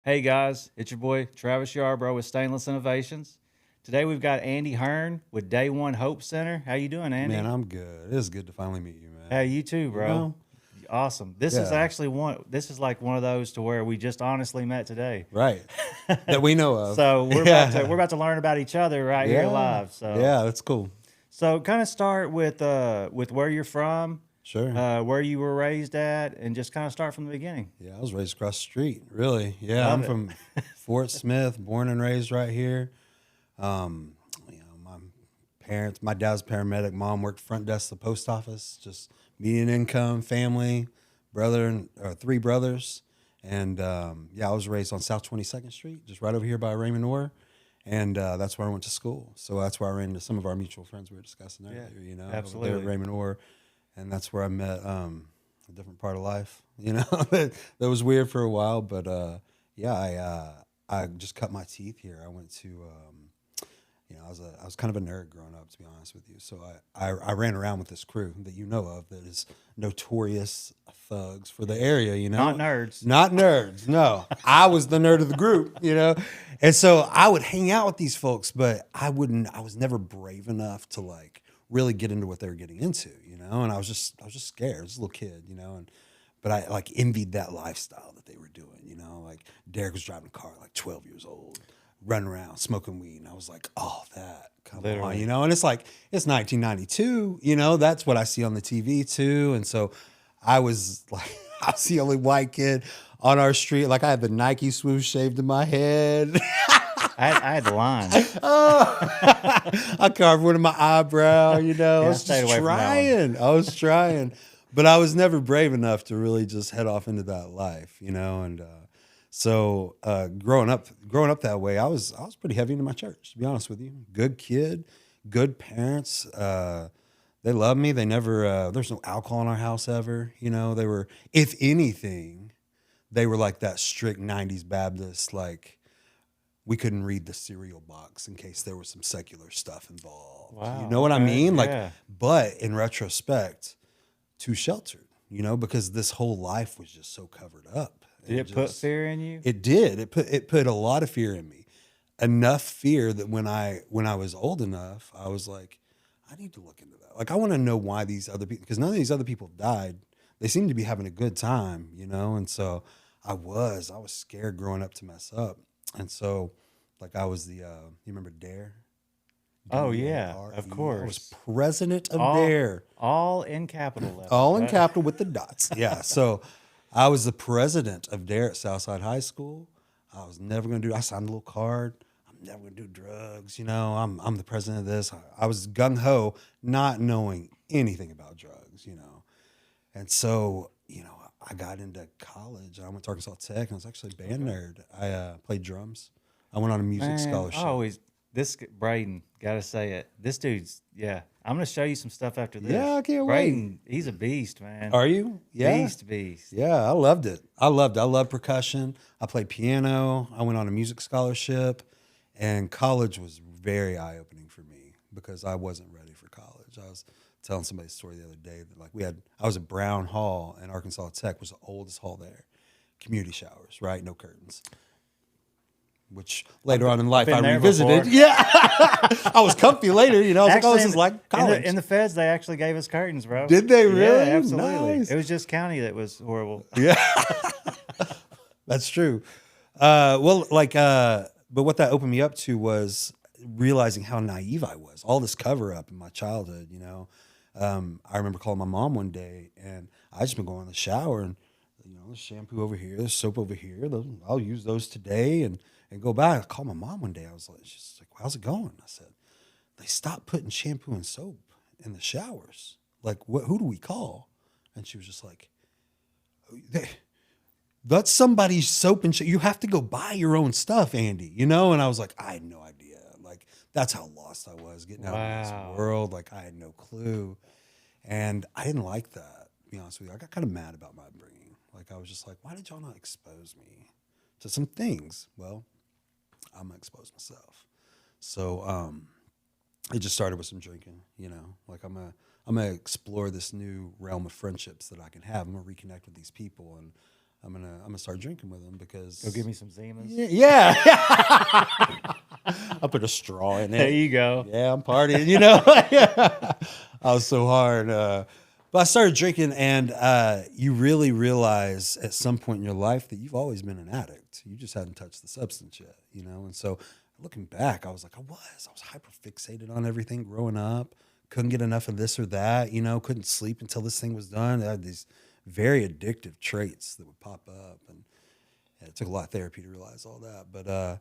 Hey guys, it's your boy Travis Yarbrough with Stainless Innovations. Today we've got Andy Hearn with Day One Hope Center. How you doing, Man, Andy? I'm good. It's good to finally meet you, Hey, man. you too, You bro. know? Awesome. This is Yeah, actually one. This is like one of those to where we just honestly met today. right. That we know of. So we're about to Yeah. we're about to learn about each other right here Yeah. live. So Yeah, that's cool. so kind of start with where you're from, Sure. where you were raised at, and just kind of start from the beginning. Yeah, I was raised across the street, really. Yeah, Love I'm it. from Fort Smith, born and raised right here. Um, my parents, my dad's a paramedic, mom worked front desk at the post office, just median income, family, brother and three brothers. And yeah, I was raised on South 22nd Street, just right over here by Raymond Orr. And that's where I went to school. So that's where I ran into some of our mutual friends we were discussing Yeah, earlier, over there at absolutely. Raymond Orr. And that's where I met a different part of life, that was weird for a while. But yeah, I just cut my teeth here. I went to I was kind of a nerd growing up, to be honest with you. So I ran around with this crew that you know of that is notorious thugs for the area, Not nerds. Not nerds, no. I was the nerd of the group. And so I would hang out with these folks, but I was never brave enough to like really get into what they were getting into. And I was just scared. I was a little kid. But I like envied that lifestyle that they were doing. Like Derek was driving a car at like 12 years old, running around smoking weed, and I was like, oh, that, come on, Literally. and it's like it's 1992, that's what I see on the TV too, and so I was like, I was the only white kid on our street. Like I had the Nike swoosh shaved in my head. I had the line. Oh, I carved one in my eyebrow. I Yeah, I was stayed just away from that one. trying. I was trying, but I was never brave enough to really just head off into that life. And so growing up that way, I was pretty heavy into my church. To be honest with you, good kid, good parents. They loved me. They never. There's no alcohol in our house ever. They were, if anything, they were like that strict '90s Baptist, like we couldn't read the cereal box in case there was some secular stuff involved. You Wow. know what I Okay. mean? Like, Yeah. but in retrospect, too sheltered, because this whole life was just so covered up. Did And it put just fear in you? it did. It put a lot of fear in me. Enough fear that when I was old enough, I was like, I need to look into that. Like I want to know why these other people, because none of these other people died. They seemed to be having a good time. And so I was scared growing up to mess up. And so like I was you remember Dare? Oh yeah, of DARE. I was course. president of All Dare. all in capital letters, All in right? capital with the dots. Yeah. So I was the president of Dare at Southside High School. I was never going to do, I signed a little card. I'm never going to do drugs. I'm the president of this. I was gung ho, not knowing anything about drugs. And so, I got into college. I went to Arkansas Tech and I was actually a band Okay. nerd. I played drums. I went on a music Man, I scholarship. always Braden, gotta say it. This dude's yeah. I'm gonna show you some stuff after Yeah, I this. can't wait. Braden, he's a beast, man. Are you? Yeah. Beast. Yeah, I loved it. I loved it. I love percussion. I played piano. I went on a music scholarship, and college was very eye opening for me because I wasn't ready for college. I was telling somebody a story the other day that like I was at Brown Hall, and Arkansas Tech was the oldest hall there. Community showers, right? No curtains. Which later on in life I been there revisited. before. Yeah, I was comfy later. I was like, oh, Actually, this is like college. in the feds, they actually gave us curtains, bro. Did they Yeah, really? absolutely. Nice. It was just county that was horrible. Yeah, that's true. But what that opened me up to was realizing how naive I was. All this cover up in my childhood. I remember calling my mom one day, and I just been going in the shower, and there's shampoo over here, there's soap over here. I'll use those today, and go back. I called my mom one day. I was like, she's like, how's it going? I said, they stopped putting shampoo and soap in the showers. Like, who do we call? And she was just like, that's somebody's soap and you have to go buy your own stuff, Andy. And I was like, I had no idea. Like, that's how lost I was getting out of this Wow. world. Like, I had no clue. And I didn't like that, to be honest with you. I got kind of mad about my upbringing. Like, I was just like, why did y'all not expose me to some things? Well, I'm going to expose myself. So it just started with some drinking. Like, I'm gonna explore this new realm of friendships that I can have. I'm going to reconnect with these people. And I'm gonna start drinking with them because Go give me some Zimas. yeah. I put a straw in it. There you go. Yeah, I'm partying. You know, I was so hard. But I started drinking, and you really realize at some point in your life that you've always been an addict. You just hadn't touched the substance yet, you know. And so, looking back, I was like, I was hyper fixated on everything growing up. Couldn't get enough of this or that, you know. Couldn't sleep until this thing was done. I had these very addictive traits that would pop up, and it took a lot of therapy to realize all that. But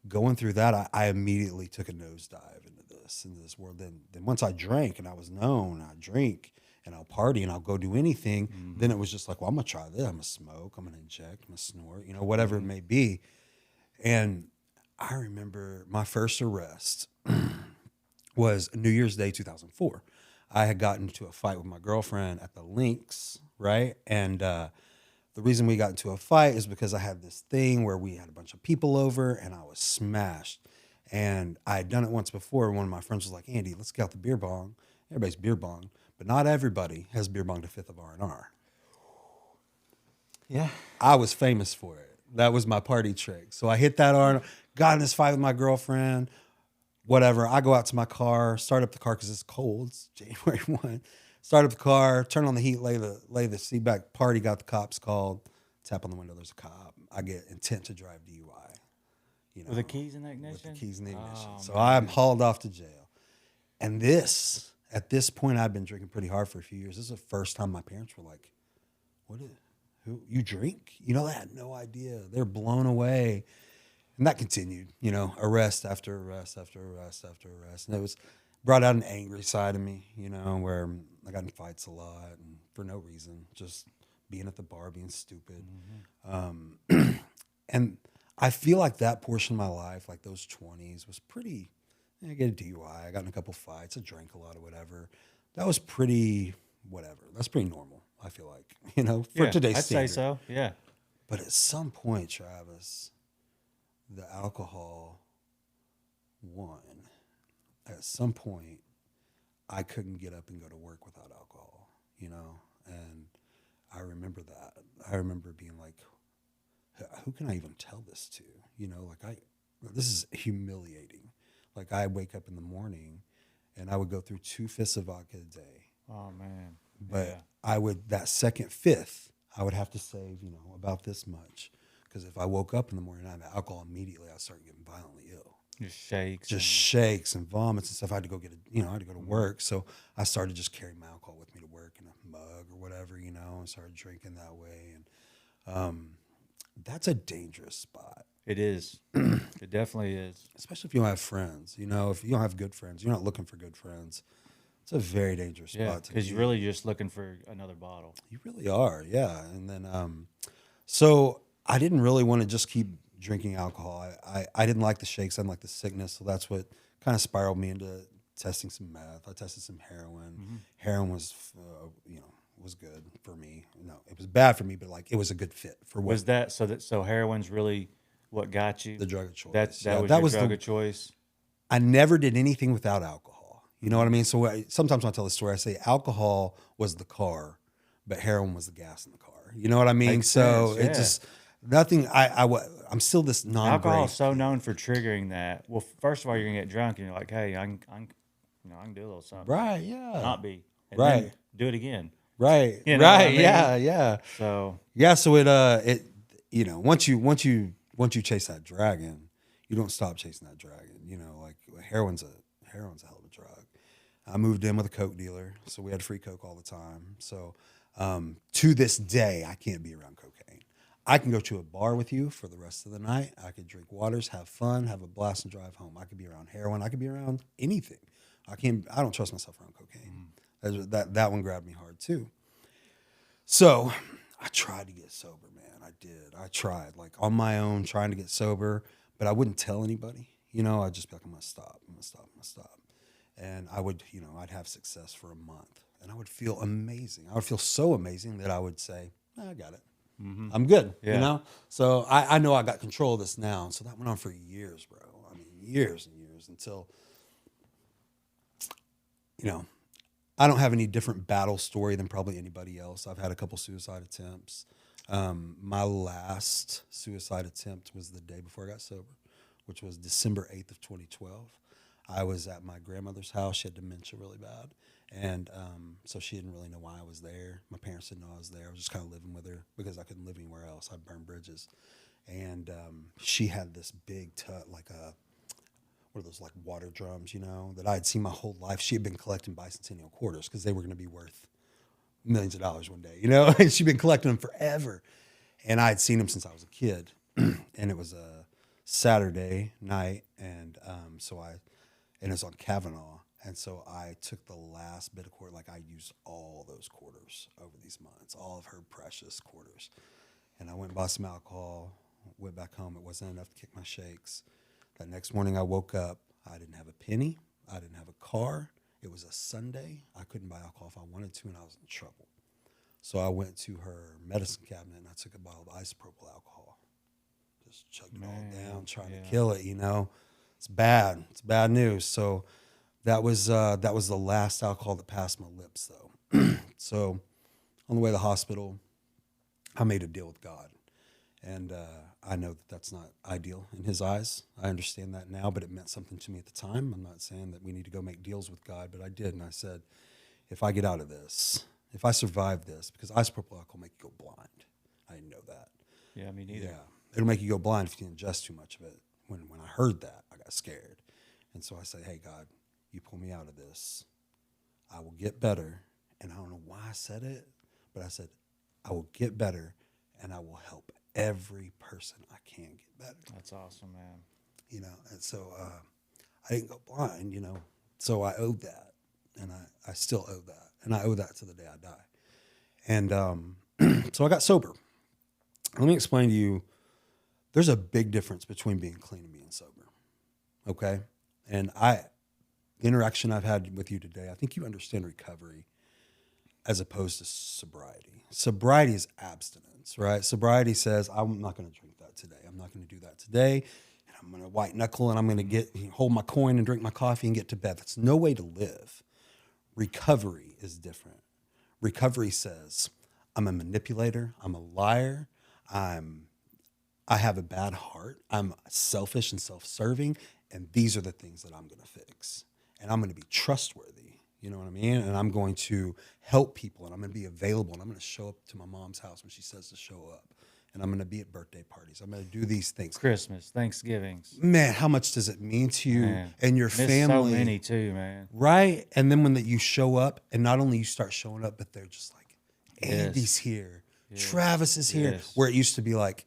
going through that, I immediately took a nosedive into this world. Then once I drank and I was known, I drink and I'll party and I'll go do anything. Mm-hmm. Then it was just like, well, I'm gonna try this. I'm gonna smoke. I'm gonna inject. I'm gonna snort. You know, whatever it may be. And I remember my first arrest was New Year's Day 2004. I had gotten into a fight with my girlfriend at the Links, right? And the reason we got into a fight is because I had this thing where we had a bunch of people over and I was smashed. And I had done it once before. One of my friends was like, Andy, let's get out the beer bong. Everybody's beer bong, but not everybody has beer bong to fifth of R&R. Yeah. I was famous for it. That was my party trick. So I hit that R&R, got in this fight with my girlfriend, whatever. I go out to my car, start up the car because it's cold. It's January 1. Start up the car, turn on the heat, lay the seat back. Party, got the cops called. Tap on the window, there's a cop. I get intent to drive DUI. You know, With the keys in the ignition? with the keys in the ignition. Oh, So man. I'm hauled off to jail. And at this point, I've been drinking pretty hard for a few years. This is the first time my parents were like, who, you drink? You know, they had no idea. They're blown away. And that continued, you know, arrest after arrest after arrest after arrest. And it was brought out an angry side of me, you know, where I got in fights a lot and for no reason, just being at the bar, being stupid. Mm-hmm. And I feel like that portion of my life, like those 20s, was pretty, I get a DUI, I got in a couple fights, I drank a lot or whatever. That was pretty, whatever. That's pretty normal, I feel like, you know, for today's I'd standard. say so, yeah. But at some point, Travis, the alcohol won. At some point, I couldn't get up and go to work without alcohol, you know? And I remember that. I remember being like, who can I even tell this to? You know, like this is humiliating. Like I wake up in the morning and I would go through 2 fifths of vodka a day. Oh, man. But I would, that second fifth, I would have to save, you know, about this much. Because if I woke up in the morning and I had alcohol immediately, I'd start getting violently ill. Just Shakes and vomits and stuff. I had to go I had to go to work. So I started just carrying my alcohol with me to work in a mug or whatever, you know, and started drinking that way. And that's a dangerous spot. It is. It definitely is. Especially if you don't have friends. You know, if you don't have good friends, you're not looking for good friends. It's a very dangerous Yeah, spot. because you're really just looking for another bottle. You really are, yeah. And then, so I didn't really want to just keep drinking alcohol. I didn't like the shakes. I didn't like the sickness. So that's what kind of spiraled me into testing some meth. I tested some heroin. Mm-hmm. Heroin was, was good for me. No, it was bad for me, but like it was a good fit for what. Was that so heroin's really what got you? The drug of choice. That was your drug of choice? I never did anything without alcohol. You know what I mean? So sometimes when I tell the story, I say alcohol was the car, but heroin was the gas in the car. You know what I mean? Makes so sense, it just nothing. I'm still this non. Alcohol is so known for triggering that. Well, first of all, you're gonna get drunk and you're like, hey, I can do a little something. Right. Yeah. Not be. And right. Then do it again. Right. You know right. what I mean? Yeah. Yeah. So it once you chase that dragon, you don't stop chasing that dragon. You know, like heroin's a hell of a drug. I moved in with a coke dealer, so we had free coke all the time. So to this day, I can't be around cocaine. I can go to a bar with you for the rest of the night. I could drink waters, have fun, have a blast, and drive home. I could be around heroin. I could be around anything. I don't trust myself around cocaine. That one grabbed me hard too. So I tried to get sober, man. I did. I tried, like on my own, trying to get sober, but I wouldn't tell anybody. You know, I'd just be like, I'm gonna stop. And I would, I'd have success for a month, and I would feel amazing. I would feel so amazing that I would say, I got it. Mm-hmm. I'm good, you know? So I know I got control of this now. And so that went on for years, bro. I mean, years and years until, I don't have any different battle story than probably anybody else. I've had a couple suicide attempts. My last suicide attempt was the day before I got sober, which was December 8th of 2012. I was at my grandmother's house. She had dementia really bad. And so she didn't really know why I was there. My parents didn't know I was there. I was just kind of living with her because I couldn't live anywhere else. I burned bridges. And she had this big like a, what are those, like water drums, you know, that I had seen my whole life. She had been collecting bicentennial quarters because they were going to be worth millions of dollars one day, you know, and she'd been collecting them forever. And I had seen them since I was a kid. And it was a Saturday night. And and it was on Kavanaugh. And so I took the last bit of quarter, like I used all those quarters over these months, all of her precious quarters. And I went and bought some alcohol, went back home. It wasn't enough to kick my shakes. That next morning I woke up. I didn't have a penny. I didn't have a car. It was a Sunday. I couldn't buy alcohol if I wanted to, and I was in trouble. So I went to her medicine cabinet, and I took a bottle of isopropyl alcohol. Just chugged it all down, trying to kill it, you know. It's bad. It's bad news. So that was the last alcohol that passed my lips, though. So on the way to the hospital, I made a deal with God. And I know that that's not ideal in his eyes. I understand that now, but it meant something to me at the time. I'm not saying that we need to go make deals with God, but I did. And I said, if I get out of this, if I survive this, because isopropyl alcohol will make you go blind. I didn't know that. Yeah, me neither. Yeah, it'll make you go blind if you ingest too much of it. When I heard that, I got scared. And so I said, hey, God, you pull me out of this. I will get better. And I don't know why I said it, but I said, I will get better and I will help every person I can get better. That's awesome, man. You know, and so I didn't go blind, you know. So I owed that, and I still owe that. And I owe that to the day I die. And so I got sober. Let me explain to you, there's a big difference between being clean and being sober, okay? And the interaction I've had with you today, I think you understand recovery as opposed to sobriety. Sobriety is abstinence, right? Sobriety says, I'm not going to drink that today. I'm not going to do that today. And I'm going to white knuckle and I'm going to hold my coin and drink my coffee and get to bed. That's no way to live. Recovery is different. Recovery says, I'm a manipulator. I'm a liar. I have a bad heart. I'm selfish and self-serving. And these are the things that I'm going to fix. And I'm going to be trustworthy. You know what I mean? And I'm going to help people, and I'm going to be available, and I'm going to show up to my mom's house when she says to show up. And I'm going to be at birthday parties. I'm going to do these things. Christmas, Thanksgivings. Man, how much does it mean to you and your family? So many too, man. Right? And then when you show up, and not only you start showing up, but they're just like, Andy's here. Yes. Travis is here. Yes. Where it used to be like,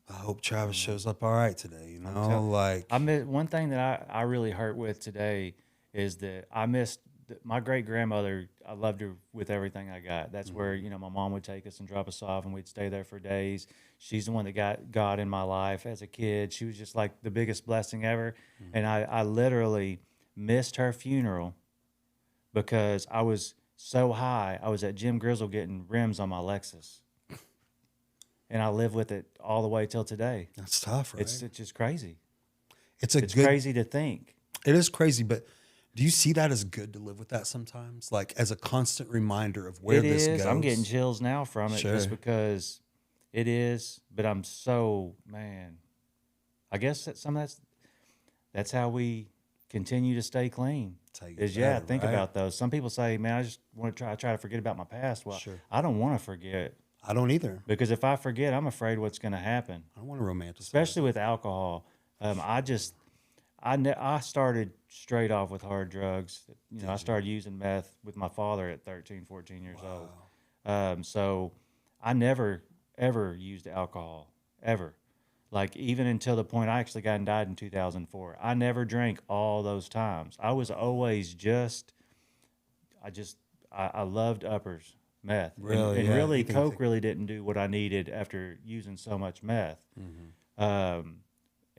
I hope Travis shows up all right today. You know, one thing that I really hurt with today is that I missed my great grandmother. I loved her with everything I got. That's where, you know, my mom would take us and drop us off and we'd stay there for days. She's the one that got God in my life as a kid. She was just like the biggest blessing ever. And I literally missed her funeral because I was so high. I was at Jim Grizzle getting rims on my Lexus. And I live with it all the way till today. That's tough, right? It's just crazy. It's crazy to think. It is crazy, but do you see that as good to live with that sometimes? Like as a constant reminder of where this goes? I'm getting chills now from it just because it is. But I'm so, man, I guess that's how we continue to stay clean. Think about those. Some people say, man, I just want to try to forget about my past. Well, I don't want to forget. I don't either. Because if I forget, I'm afraid what's going to happen. I don't want to romanticize. Especially with alcohol. I started straight off with hard drugs. You know, I started using meth with my father at 13, 14 years old. So I never, ever used alcohol, ever. Like even until the point I actually got and died in 2004. I never drank all those times. I was always I loved uppers, meth. Really? And really, Coke really didn't do what I needed after using so much meth. Mm-hmm.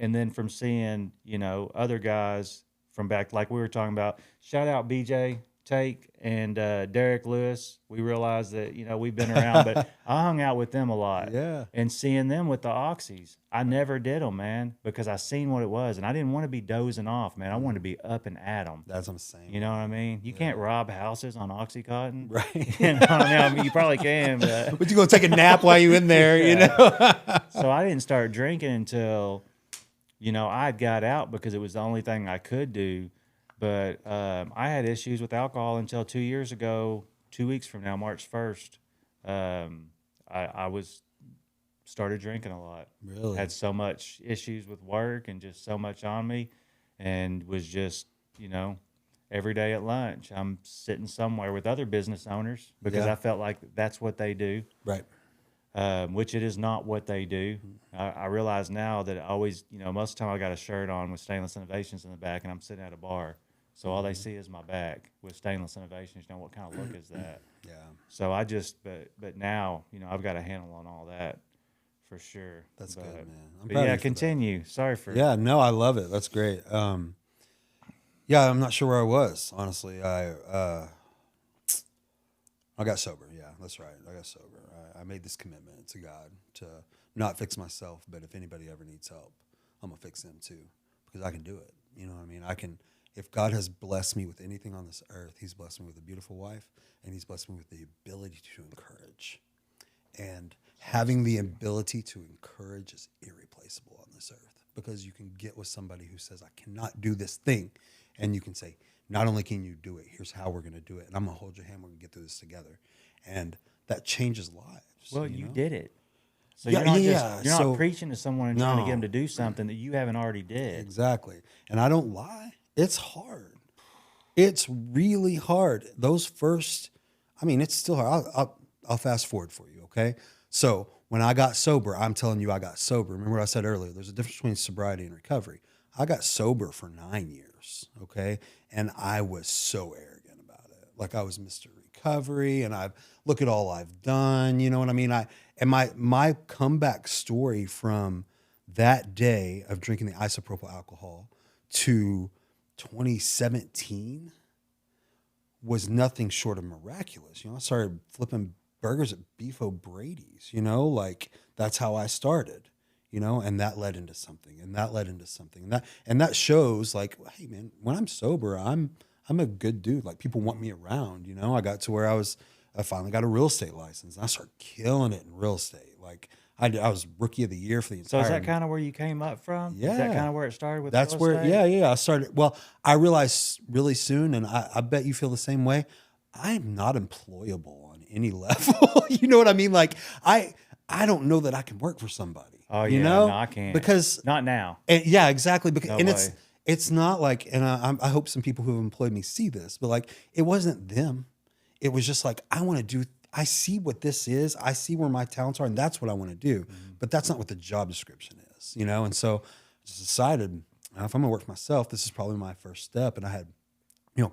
And then from seeing, you know, other guys from back, like we were talking about, shout out BJ Take and Derek Lewis, we realized that, we've been around, but I hung out with them a lot. Yeah. And seeing them with the oxys, I never did them, man, because I seen what it was. And I didn't want to be dozing off, man. I wanted to be up and at them. That's what I'm saying. You know what I mean? You can't rob houses on Oxycontin. Right. You know what I mean? You probably can, but But you gonna take a nap while you in there, you know? so I didn't start drinking until, I had got out because it was the only thing I could do. But I had issues with alcohol until 2 years ago, 2 weeks from now, March 1st. I started drinking a lot. Really? Had so much issues with work and just so much on me, and was just, every day at lunch, I'm sitting somewhere with other business owners because Yeah. I felt like that's what they do. Right. Which it is not what they do. I realize now that I always, most of the time I got a shirt on with Stainless Innovations in the back, and I'm sitting at a bar. So all they see is my back with Stainless Innovations. What kind of look is that? Yeah. So but now, I've got a handle on all that for sure. That's good, man. I'm But proud of yeah, you for that. continue. Sorry for. Yeah, no, I love it. That's great. Yeah, I'm not sure where I was, honestly. I got sober. Yeah, that's right. I got sober. I made this commitment to God to not fix myself, but if anybody ever needs help, I'm gonna fix them too, because I can do it. You know what I mean? I can. If God has blessed me with anything on this earth, He's blessed me with a beautiful wife, and He's blessed me with the ability to encourage. And having the ability to encourage is irreplaceable on this earth, because you can get with somebody who says, I cannot do this thing. And you can say, not only can you do it, here's how we're going to do it. And I'm going to hold your hand. We're going to get through this together. And that changes lives. Well, you know? did it. So Yeah, you're so- not preaching to someone and trying to No. get them to do something that you haven't already did. Exactly. And I don't lie. It's hard. It's really hard. Those first, it's still hard. I'll fast forward for you, okay? So when I got sober, I'm telling you I got sober. Remember what I said earlier? There's a difference between sobriety and recovery. I got sober for 9 years, okay? And I was so arrogant about it. Like I was Mr. Recovery, and look at all I've done, you know what I mean? My comeback story from that day of drinking the isopropyl alcohol to 2017 was nothing short of miraculous. I started flipping burgers at Beef O'Brady's, like that's how I started, and that led into something, and that led into something, and that shows like, hey man, when I'm sober, I'm a good dude. Like people want me around, I got to where I finally got a real estate license, and I started killing it in real estate. Like I was rookie of the year for the entire. So is that kind of where you came up from? Yeah. Is that kind of where it started with That's real where, estate? yeah. I started. Well, I realized really soon, and I bet you feel the same way. I'm not employable on any level. You know what I mean? Like I don't know that I can work for somebody. Oh you yeah, know? no, I can't. Because not now. yeah, exactly. Because No and way. it's not like, and I hope some people who have employed me see this, but like it wasn't them. It was just like I want to do. I see what this is. I see where my talents are, and that's what I want to do. But that's not what the job description is, And so I just decided, if I'm gonna work for myself, this is probably my first step. And I had,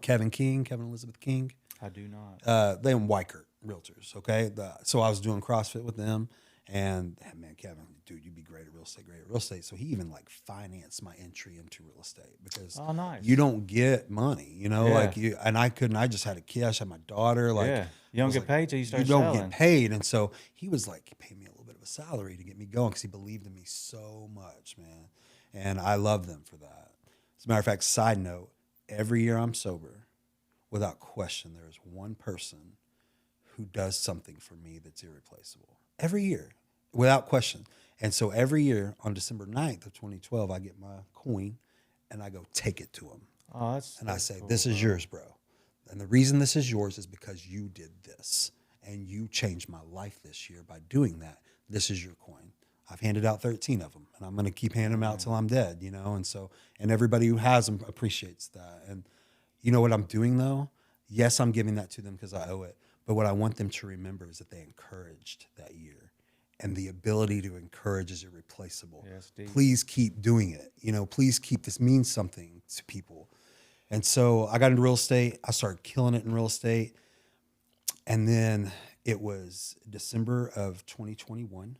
Kevin and Elizabeth King. I do not. They own Weichert Realtors. Okay, so I was doing CrossFit with them, and man, Kevin, dude, you'd be great at real estate. So he even like financed my entry into real estate because Oh, nice. you don't get money, Yeah. like you. And I couldn't. I just had a kid. I just had my daughter. Like Yeah. You don't was get like, paid till you start you don't selling. get paid. And so he was like, pay me a little bit of a salary to get me going because he believed in me so much, man. And I love them for that. As a matter of fact, side note, every year I'm sober, without question, there is one person who does something for me that's irreplaceable. Every year, without question. And so every year on December 9th of 2012, I get my coin and I go take it to him. Oh, that's. And I that's say, cool, this is bro. yours, bro. And the reason this is yours is because you did this. And you changed my life this year by doing that. This is your coin. I've handed out 13 of them. And I'm going to keep handing them out till I'm dead, And so, and everybody who has them appreciates that. And you know what I'm doing, though? Yes, I'm giving that to them because I owe it. But what I want them to remember is that they encouraged that year. And the ability to encourage is irreplaceable. Yes, deep. Please keep doing it. Please keep this means something to people. And so I got into real estate. I started killing it in real estate. And then it was December of 2021.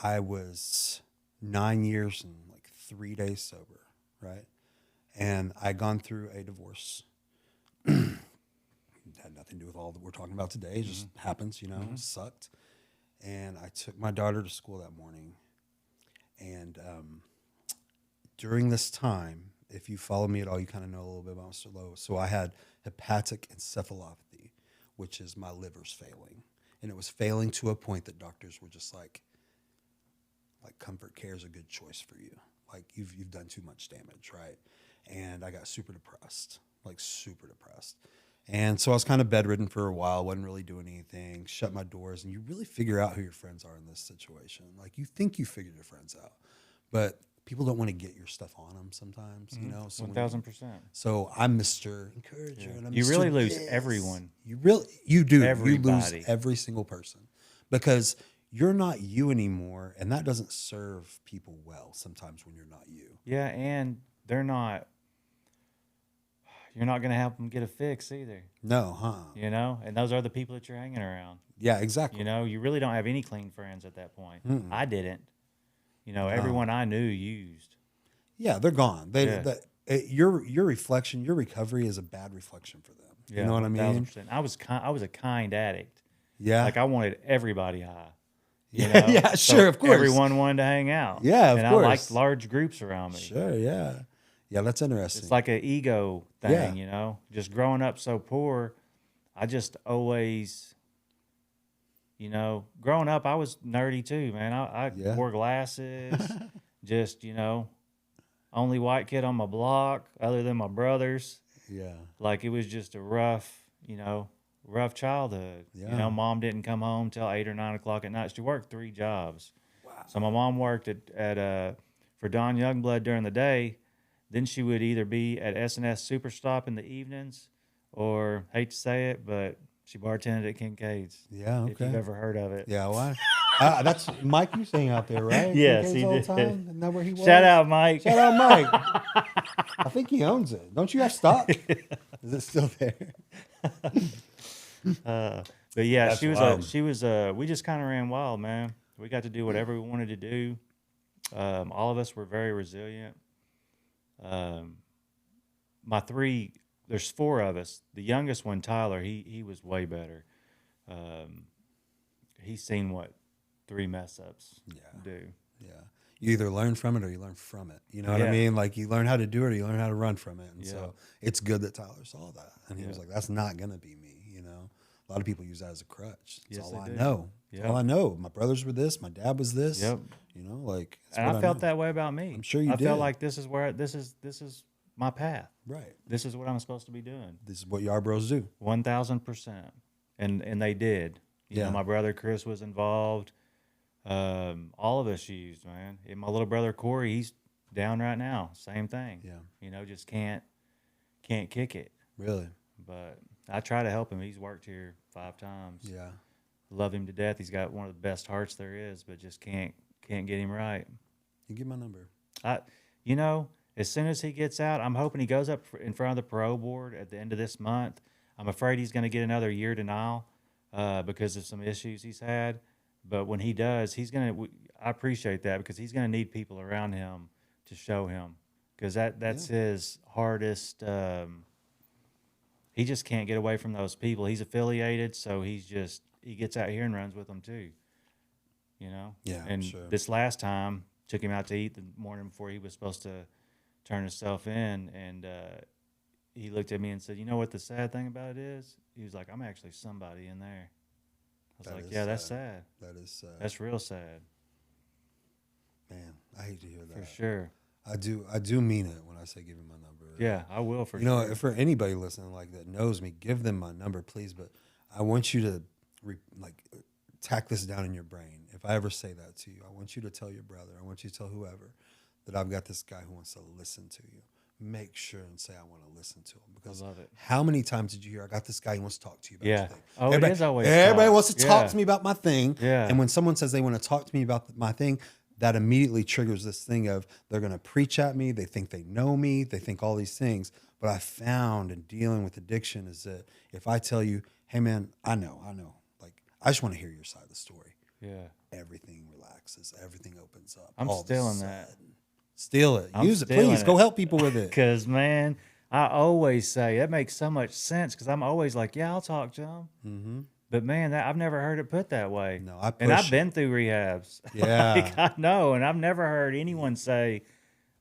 I was 9 years and like 3 days sober, right? And I'd gone through a divorce. had nothing to do with all that we're talking about today. It just happens, you know, sucked. And I took my daughter to school that morning. And during this time, if you follow me at all, you kind of know a little bit about Mr. Lowe. So I had hepatic encephalopathy, which is my liver's failing. And it was failing to a point that doctors were just like comfort care is a good choice for you. Like you've done too much damage, right? And I got super depressed. And so I was kind of bedridden for a while, wasn't really doing anything, shut my doors, and you really figure out who your friends are in this situation. Like you think you figured your friends out, but people don't want to get your stuff on them sometimes, you know? So 1,000%. So I'm Mr. Encourager. Yeah. And I'm You Mr. really lose this. everyone. You do. Everybody. You lose every single person because you're not you anymore, and that doesn't serve people well sometimes when you're not you. Yeah, and you're not going to help them get a fix either. No, huh? You know, and those are the people that you're hanging around. Yeah, exactly. You know, you really don't have any clean friends at that point. I didn't. You know, everyone I knew used. Yeah, they're gone. Your reflection, your recovery is a bad reflection for them. Yeah, you know what I mean? 1,000%. I was a kind addict. Yeah. Like I wanted everybody high. You Yeah, know? yeah, So sure, of course. Everyone wanted to hang out. Yeah, of and course. I liked large groups around me. Sure, yeah. Yeah, that's interesting. It's like an ego thing, Yeah. you know? Just growing up so poor, I just always, you know, growing up, I was nerdy too, man. I wore glasses, just, you know, only white kid on my block other than my brothers. Yeah. Like it was just a rough childhood. Yeah. You know, mom didn't come home till 8 or 9 o'clock at night. She worked 3 jobs. Wow. So my mom worked for Don Youngblood during the day. Then she would either be at S&S Superstop in the evenings, or hate to say it, but she bartended at Kincaid's. Yeah, okay. If you've ever heard of it. Yeah, why? That's Mike you saying out there, right? Yes, Kincaid's he all the did. time? Isn't that where he was? Shout out, Mike. Shout out, Mike. I think he owns it. Don't you have stock? Is it still there? But yeah, That's she was wild. we just kind of ran wild, man. We got to do whatever we wanted to do. All of us were very resilient. There's 4 of us. The youngest one, Tyler, he was way better. He's seen what 3 mess ups do. Yeah. You either learn from it or you learn from it. You know what I mean? Like you learn how to do it or you learn how to run from it. And so it's good that Tyler saw that. And he was like, that's not going to be me, you know? A lot of people use that as a crutch. That's all I know. That's all I know. My brothers were this. My dad was this. Yep. You know, like. And I felt that way about me. I'm sure you did. I felt like this is my path. Right. This is what I'm supposed to be doing. This is what Yarbroughs do. 1,000%. And they did. You know, my brother Chris was involved. All of us used, man. And my little brother Corey, he's down right now. Same thing. Yeah. You know, just can't kick it. Really? But I try to help him. He's worked here 5 times. Yeah. Love him to death. He's got one of the best hearts there is, but just can't get him right. You give my number. You know, as soon as he gets out, I'm hoping he goes up in front of the parole board at the end of this month. I'm afraid he's going to get another year denial because of some issues he's had. But when he does, I appreciate that because he's going to need people around him to show him because that's his hardest. He just can't get away from those people. He's affiliated, so he gets out here and runs with them too. You know? Yeah, and sure. This last time, took him out to eat the morning before he was supposed to turn himself in, and he looked at me and said, "You know what the sad thing about it is?" He was like, "I'm actually somebody in there." I was like, "Yeah, that's sad. That is sad. That's real sad." Man, I hate to hear that. For sure. I do mean it when I say give him my number. Yeah, I will for you sure. You know, for anybody listening like that knows me, give them my number, please. But I want you to tack this down in your brain. If I ever say that to you, I want you to tell your brother, I want you to tell whoever that I've got this guy who wants to listen to you. Make sure and say I want to listen to him. Because I love it. How many times did you hear, I got this guy who wants to talk to you about your thing? Oh, everybody, it is always everybody talk. wants to talk to me about my thing. Yeah. And when someone says they want to talk to me about my thing, that immediately triggers this thing of they're going to preach at me. They think they know me. They think all these things. But I found in dealing with addiction is that if I tell you, hey, man, I know. Like, I just want to hear your side of the story. Yeah. Everything relaxes. Everything opens up. I'm stealing that. Steal it. I'm Use it. stealing Please. it. Go help people with it. Because, man, I always say that makes so much sense because I'm always like, yeah, I'll talk to them. Mm-hmm. But man, I've never heard it put that way. No, I And I've push it. been through rehabs. Yeah. Like I know, and I've never heard anyone say,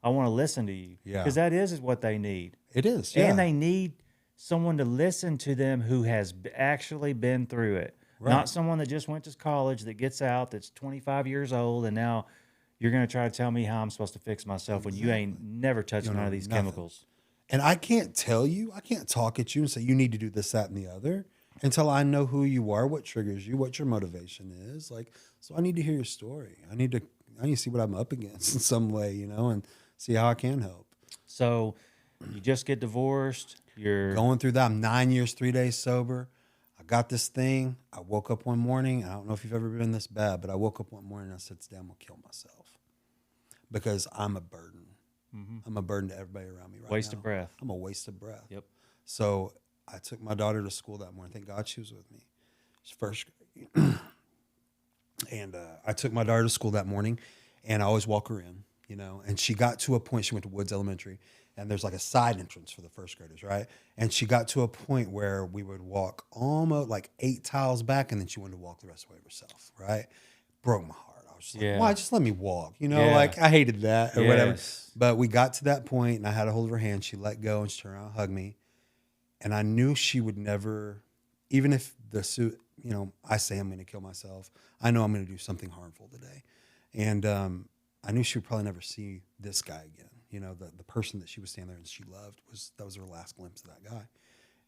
I want to listen to you. Yeah. Because that is what they need. It is. And Yeah. they need someone to listen to them who has actually been through it. Right. Not someone that just went to college that gets out that's 25 years old and now you're going to try to tell me how I'm supposed to fix myself when you ain't never touched You none know, of these nothing. chemicals. And I can't tell you, I can't talk at you and say you need to do this, that, and the other until I know who you are, what triggers you, what your motivation is. Like, so I need to hear your story. I need to see what I'm up against in some way, you know, and see how I can help. So you just get divorced. You're Going through that, I'm 9 years, 3 days sober. I got this thing. I woke up one morning. I don't know if you've ever been this bad, but I woke up one morning and I said, today I'm going to kill myself because I'm a burden. I'm a burden to everybody around me right now. waste of breath. I'm a waste of breath. Yep. So I took my daughter to school that morning. Thank God she was with me. She's first grade. And I took my daughter to school that morning, and I always walk her in, you know. And she got to a point, she went to Woods Elementary, and there's like a side entrance for the first graders, right? And she got to a point where we would walk almost like 8 tiles back, and then she wanted to walk the rest of the way herself, right? Broke my heart. I was just like, why? Just let me walk, you know? Yeah. Like I hated that or whatever. Yes. But we got to that point, and I had a hold of her hand. She let go, and she turned around and hugged me. And I knew she would never, even if the suit, you know, I say I'm going to kill myself, I know I'm going to do something harmful today. And I knew she would probably never see this guy again. You know, the person that she was standing there and she loved, that was her last glimpse of that guy.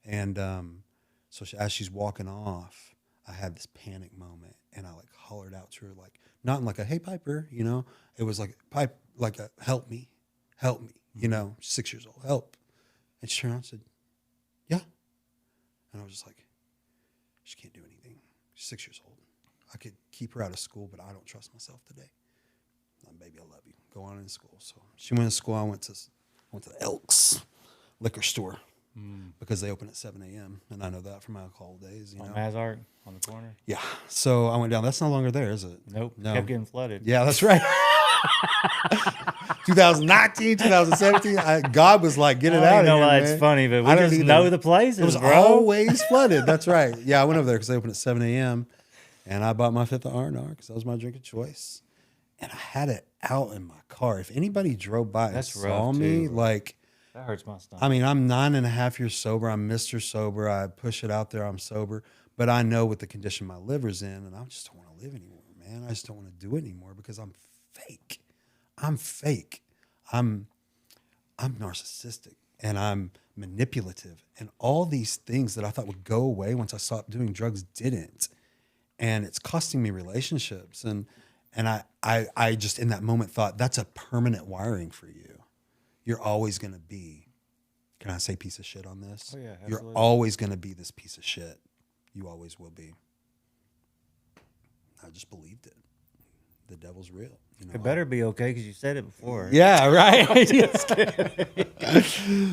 And so as she's walking off, I had this panic moment, and I like hollered out to her, like, not in like a, hey, Piper, you know, it was like, Pipe, like a, help me, you know, 6 years old, help. And she turned around and said, yeah. And I was just like, she can't do anything. She's 6 years old. I could keep her out of school, but I don't trust myself today. Baby, I love you. Go on in school. So she went to school. I went to the Elks liquor store because they open at 7 a.m. And I know that from my alcohol days. You know, Mazart on the corner. Yeah. So I went down. That's no longer there, is it? Nope. No. Kept getting flooded. Yeah, that's right. 2019, 2017. God was like, get it out of here. I don't know why man. it's funny, but we I don't just either. know the places, It was bro. always flooded. That's right. Yeah, I went over there because they opened at 7 a.m. And I bought my fifth of R&R because that was my drink of choice. And I had it out in my car. If anybody drove by and saw me, like, that hurts my stomach. I mean, I'm 9.5 years sober. I'm Mr. Sober. I push it out there. I'm sober. But I know what the condition my liver's in, and I just don't want to live anymore, man. I just don't want to do it anymore because I'm fake. I'm fake. I'm narcissistic, and I'm manipulative. And all these things that I thought would go away once I stopped doing drugs didn't. And it's costing me relationships. And I just in that moment thought, that's a permanent wiring for you. You're always going to be, can I say piece of shit on this? Oh, yeah, absolutely. You're always going to be this piece of shit. You always will be. I just believed it. The devil's real. You know, It better be okay because you said it before. Yeah, right. Just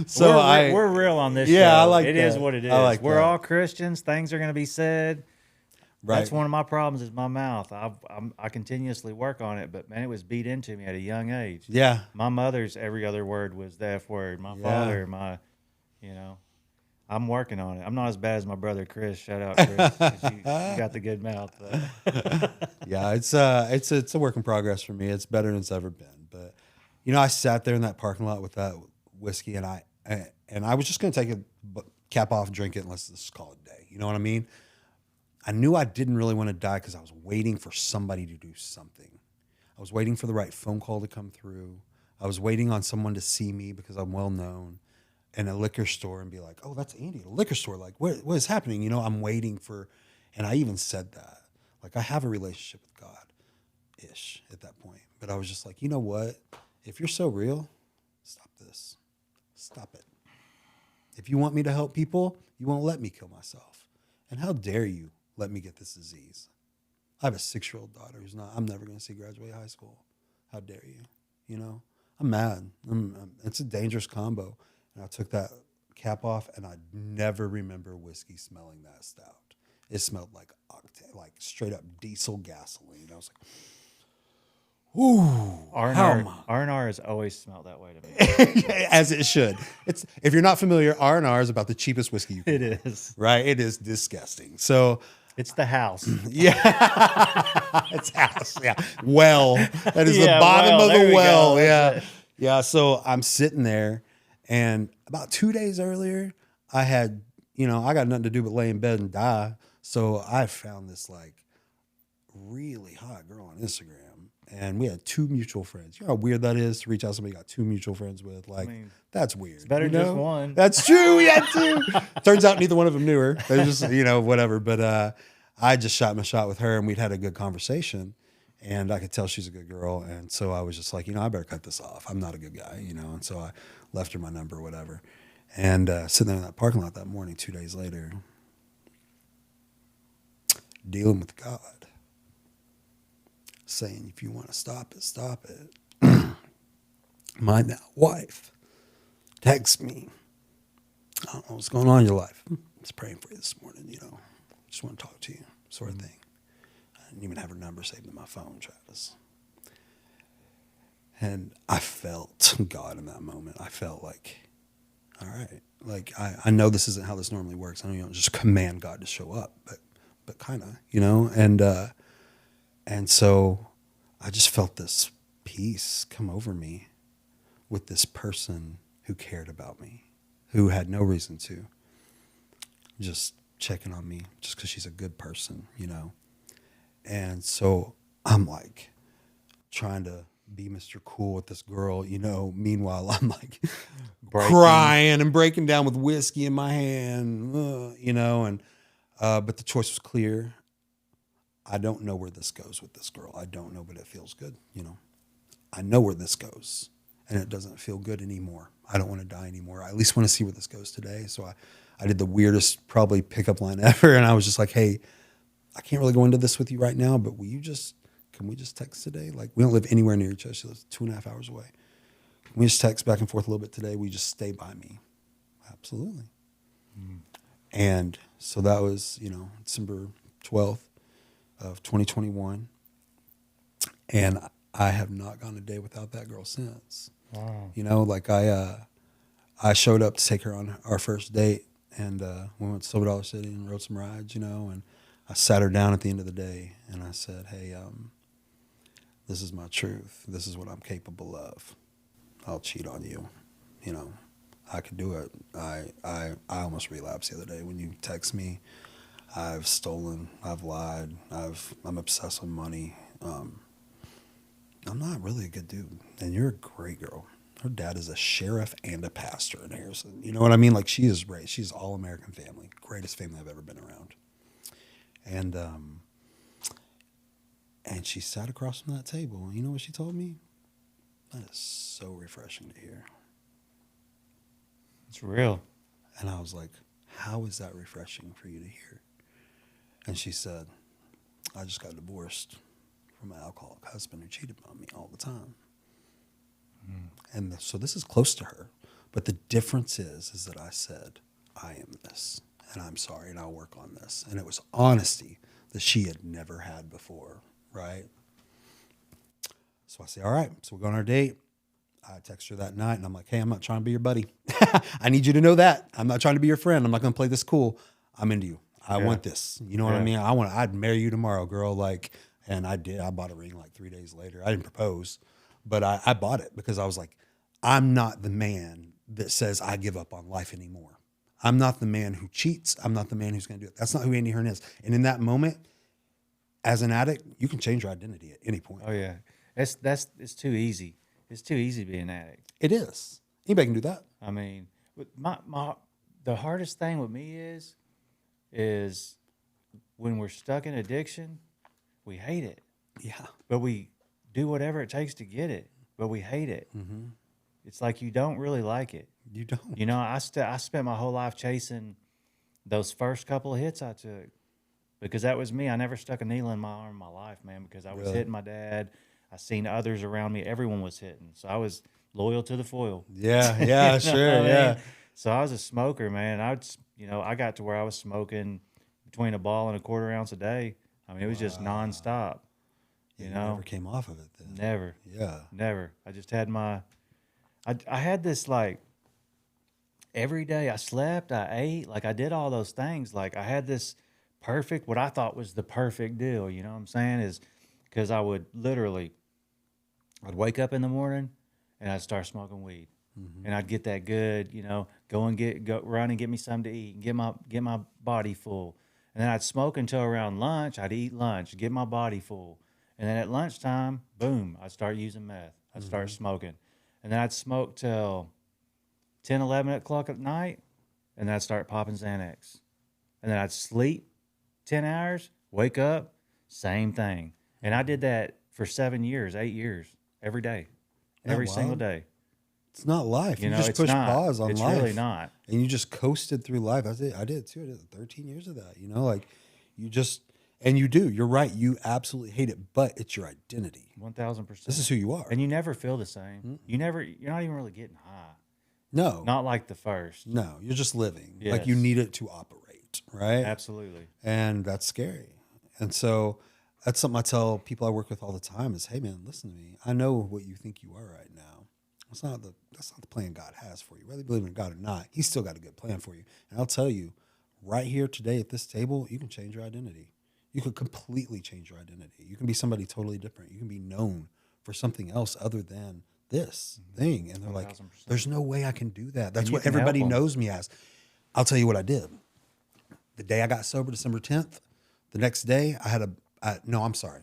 so we're real on this Yeah, show. I like It that. is what it is. I like we're that. all Christians. Things are going to be said. Right. That's one of my problems is my mouth. I continuously work on it, but man, it was beat into me at a young age. Yeah. My mother's every other word was the F word. My father, I'm working on it. I'm not as bad as my brother Chris. Shout out Chris. 'Cause you got the good mouth. Yeah, it's a work in progress for me. It's better than it's ever been. But you know, I sat there in that parking lot with that whiskey, and I was just going to take a cap off, drink it, and let's just call it a day. You know what I mean? I knew I didn't really want to die because I was waiting for somebody to do something. I was waiting for the right phone call to come through. I was waiting on someone to see me because I'm well known in a liquor store and be like, oh, that's Andy at a liquor store. Like, what is happening? You know, I'm waiting for, and I even said that. Like, I have a relationship with God-ish at that point. But I was just like, you know what? If you're so real, stop this. Stop it. If you want me to help people, you won't let me kill myself. And how dare you let me get this disease? I have a 6-year-old daughter I'm never going to see graduate high school. How dare you? You know, I'm mad. It's a dangerous combo. And I took that cap off, and I never remember whiskey smelling that stout. It smelled like octane, like straight up diesel gasoline. I was like, Ooh, R&R has always smelled that way to me. as it should. It's if you're not familiar, R&R is about the cheapest whiskey you can It buy, is. right? It is disgusting. So It's the house. yeah, it's house. Yeah, well, that is the Yeah, bottom well, of there the we well. go. Yeah, That's it. yeah. So I'm sitting there, and about 2 days earlier, I had, I got nothing to do but lay in bed and die. So I found this like really hot girl on Instagram, and we had two mutual friends. You know how weird that is to reach out to somebody you got two mutual friends with. Like, mean, that's weird. It's better than just one. That's true. We had two. Turns out neither one of them knew her. They just, whatever. But I just shot my shot with her, and we'd had a good conversation, and I could tell she's a good girl. And so I was just like, I better cut this off. I'm not a good guy, And so I left her my number or whatever. And sitting there in that parking lot that morning, 2 days later, dealing with God, saying, if you want to stop it, stop it. My now wife texts me. I don't know what's going on in your life. I was praying for you this morning, Just want to talk to you, sort of thing. I didn't even have her number saved in my phone, Travis. And I felt God in that moment. I felt like, all right. Like, I know this isn't how this normally works. I know you don't just command God to show up, but kind of, And so I just felt this peace come over me with this person who cared about me, who had no reason to, just checking on me just because she's a good person, And so I'm like trying to be Mr. Cool with this girl, Meanwhile, I'm like crying and breaking down with whiskey in my hand, but the choice was clear. I don't know where this goes with this girl. I don't know, but it feels good, I know where this goes, and it doesn't feel good anymore. I don't want to die anymore. I at least want to see where this goes today. So I did the weirdest probably pickup line ever, and I was just like, hey, I can't really go into this with you right now, but can we just text today? Like, we don't live anywhere near each other. She lives 2.5 hours away. Can we just text back and forth a little bit today? We just stay by me. Absolutely. Mm. And so that was, December 12th of 2021. And I have not gone a day without that girl since. Wow. I showed up to take her on our first date, and we went to Silver Dollar City and rode some rides, and I sat her down at the end of the day, and I said, hey, this is my truth. This is what I'm capable of. I'll cheat on you. I could do it. I almost relapsed the other day when you text me. I've stolen. I've lied. I'm obsessed with money. I'm not really a good dude, and you're a great girl. Her dad is a sheriff and a pastor in Harrison. You know what I mean? Like, she is raised. She's all American family, greatest family I've ever been around. And she sat across from that table. And you know what she told me? That is so refreshing to hear. It's real. And I was like, how is that refreshing for you to hear? And she said, I just got divorced from my alcoholic husband who cheated on me all the time. And so this is close to her. But the difference is that I said, I am this, and I'm sorry, and I'll work on this. And it was honesty that she had never had before, right? So I say, all right, so we're going on our date. I text her that night, and I'm like, hey, I'm not trying to be your buddy. I need you to know that. I'm not trying to be your friend. I'm not going to play this cool. I'm into you. I want this. You know what I mean? I'd marry you tomorrow, girl. Like, and I did. I bought a ring like 3 days later. I didn't propose, but I bought it because I was like, I'm not the man that says I give up on life anymore. I'm not the man who cheats. I'm not the man who's going to do it. That's not who Andy Hearn is. And in that moment, as an addict, you can change your identity at any point. Oh yeah, it's too easy. It's too easy to be an addict. It is. Anybody can do that. I mean, the hardest thing with me is when we're stuck in addiction, we hate it. Yeah. But we do whatever it takes to get it, but we hate it. Mm-hmm. It's like you don't really like it. You don't. I spent my whole life chasing those first couple of hits I took because that was me. I never stuck a needle in my arm in my life, man, because I was hitting my dad. I seen others around me. Everyone was hitting. So I was loyal to the foil. Yeah, sure, yeah. So I was a smoker, man. I got to where I was smoking between a ball and a quarter ounce a day. I mean, it was just nonstop. You You know, never came off of it then. never, Yeah. never. I just had I had this like every day I slept, I ate, like I did all those things. Like I had this perfect, what I thought was the perfect deal. You know what I'm saying? Is because I would literally, I'd wake up in the morning and I'd start smoking weed. And I'd get that good, go run and get me something to eat and get my body full. And then I'd smoke until around lunch. I'd eat lunch, get my body full. And then at lunchtime, boom, I'd start using meth. I'd start smoking. And then I'd smoke till 10, 11 o'clock at night. And then I'd start popping Xanax. And then I'd sleep 10 hours, wake up, same thing. And I did that for 7 years, 8 years, every day, That every single wild? day. It's not life. You You know, just it's push not. pause on It's life. really not. And you just coasted through life. I did too. I did 13 years of that. Like you just, and you do. You're right. You absolutely hate it, but it's your identity. 1,000%. This is who you are. And you never feel the same. You're not even really getting high. No, Not like the first. no, you're just living. Like Yes. you need it to operate, right? Absolutely. And that's scary. And so that's something I tell people I work with all the time is, hey man, listen to me. I know what you think you are right now. That's not the plan God has for you. Whether you believe in God or not, He's still got a good plan for you. And I'll tell you, right here today at this table, you can change your identity. You could completely change your identity. You can be somebody totally different. You can be known for something else other than this thing. And they're like, 1000%. there's no way I can do that. That's you what can help everybody 'em. knows me as. I'll tell you what I did. The day I got sober, December 10th, the next day no, I'm sorry.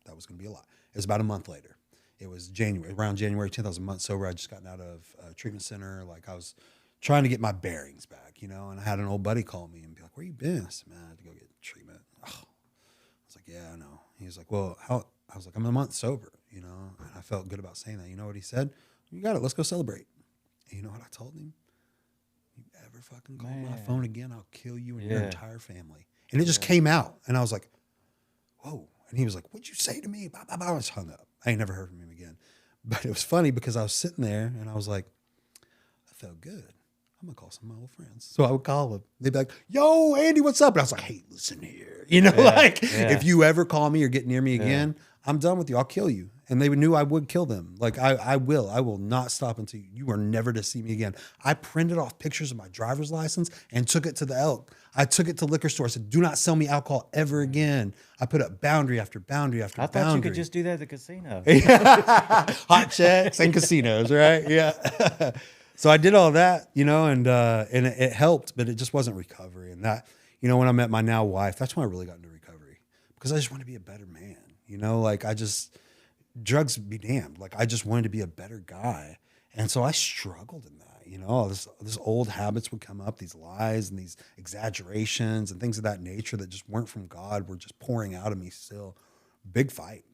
That was going to be a lie. It was about a month later. It was around January 10th. I was a month sober. I just gotten out of a treatment center. Like I was trying to get my bearings back, and I had an old buddy call me and be like, where you been? I said, man, I had to go get treatment. Oh. I was like, yeah, I know. He was like, well, how? I was like, I'm a month sober, and I felt good about saying that. You know what he said? You got it. Let's go celebrate. And you know what I told him? You ever fucking call my Man. phone again, I'll kill you and your Yeah. entire family. And it just came out. And I was like, whoa. And he was like, what'd you say to me? Blah, blah, blah. I just hung up. I ain't never heard from him again. But it was funny because I was sitting there and I was like, I felt good. I'm going to call some of my old friends. So I would call them. They'd be like, yo, Andy, what's up? And I was like, hey, listen here. If you ever call me or get near me again, I'm done with you. I'll kill you. And they knew I would kill them. Like, I will not stop until you are never to see me again. I printed off pictures of my driver's license and took it to the Elk. I took it to liquor stores. Said, do not sell me alcohol ever again. I put up boundary after boundary after I boundary. thought you could just do that at the casino. Hot checks and casinos, right? Yeah. So I did all that, and it helped, but it just wasn't recovery. And that, when I met my now wife, that's when I really got into recovery because I just want to be a better man. Drugs be damned. Like I just wanted to be a better guy. And so I struggled in that, this old habits would come up, these lies and these exaggerations and things of that nature that just weren't from God were just pouring out of me still. Big fight,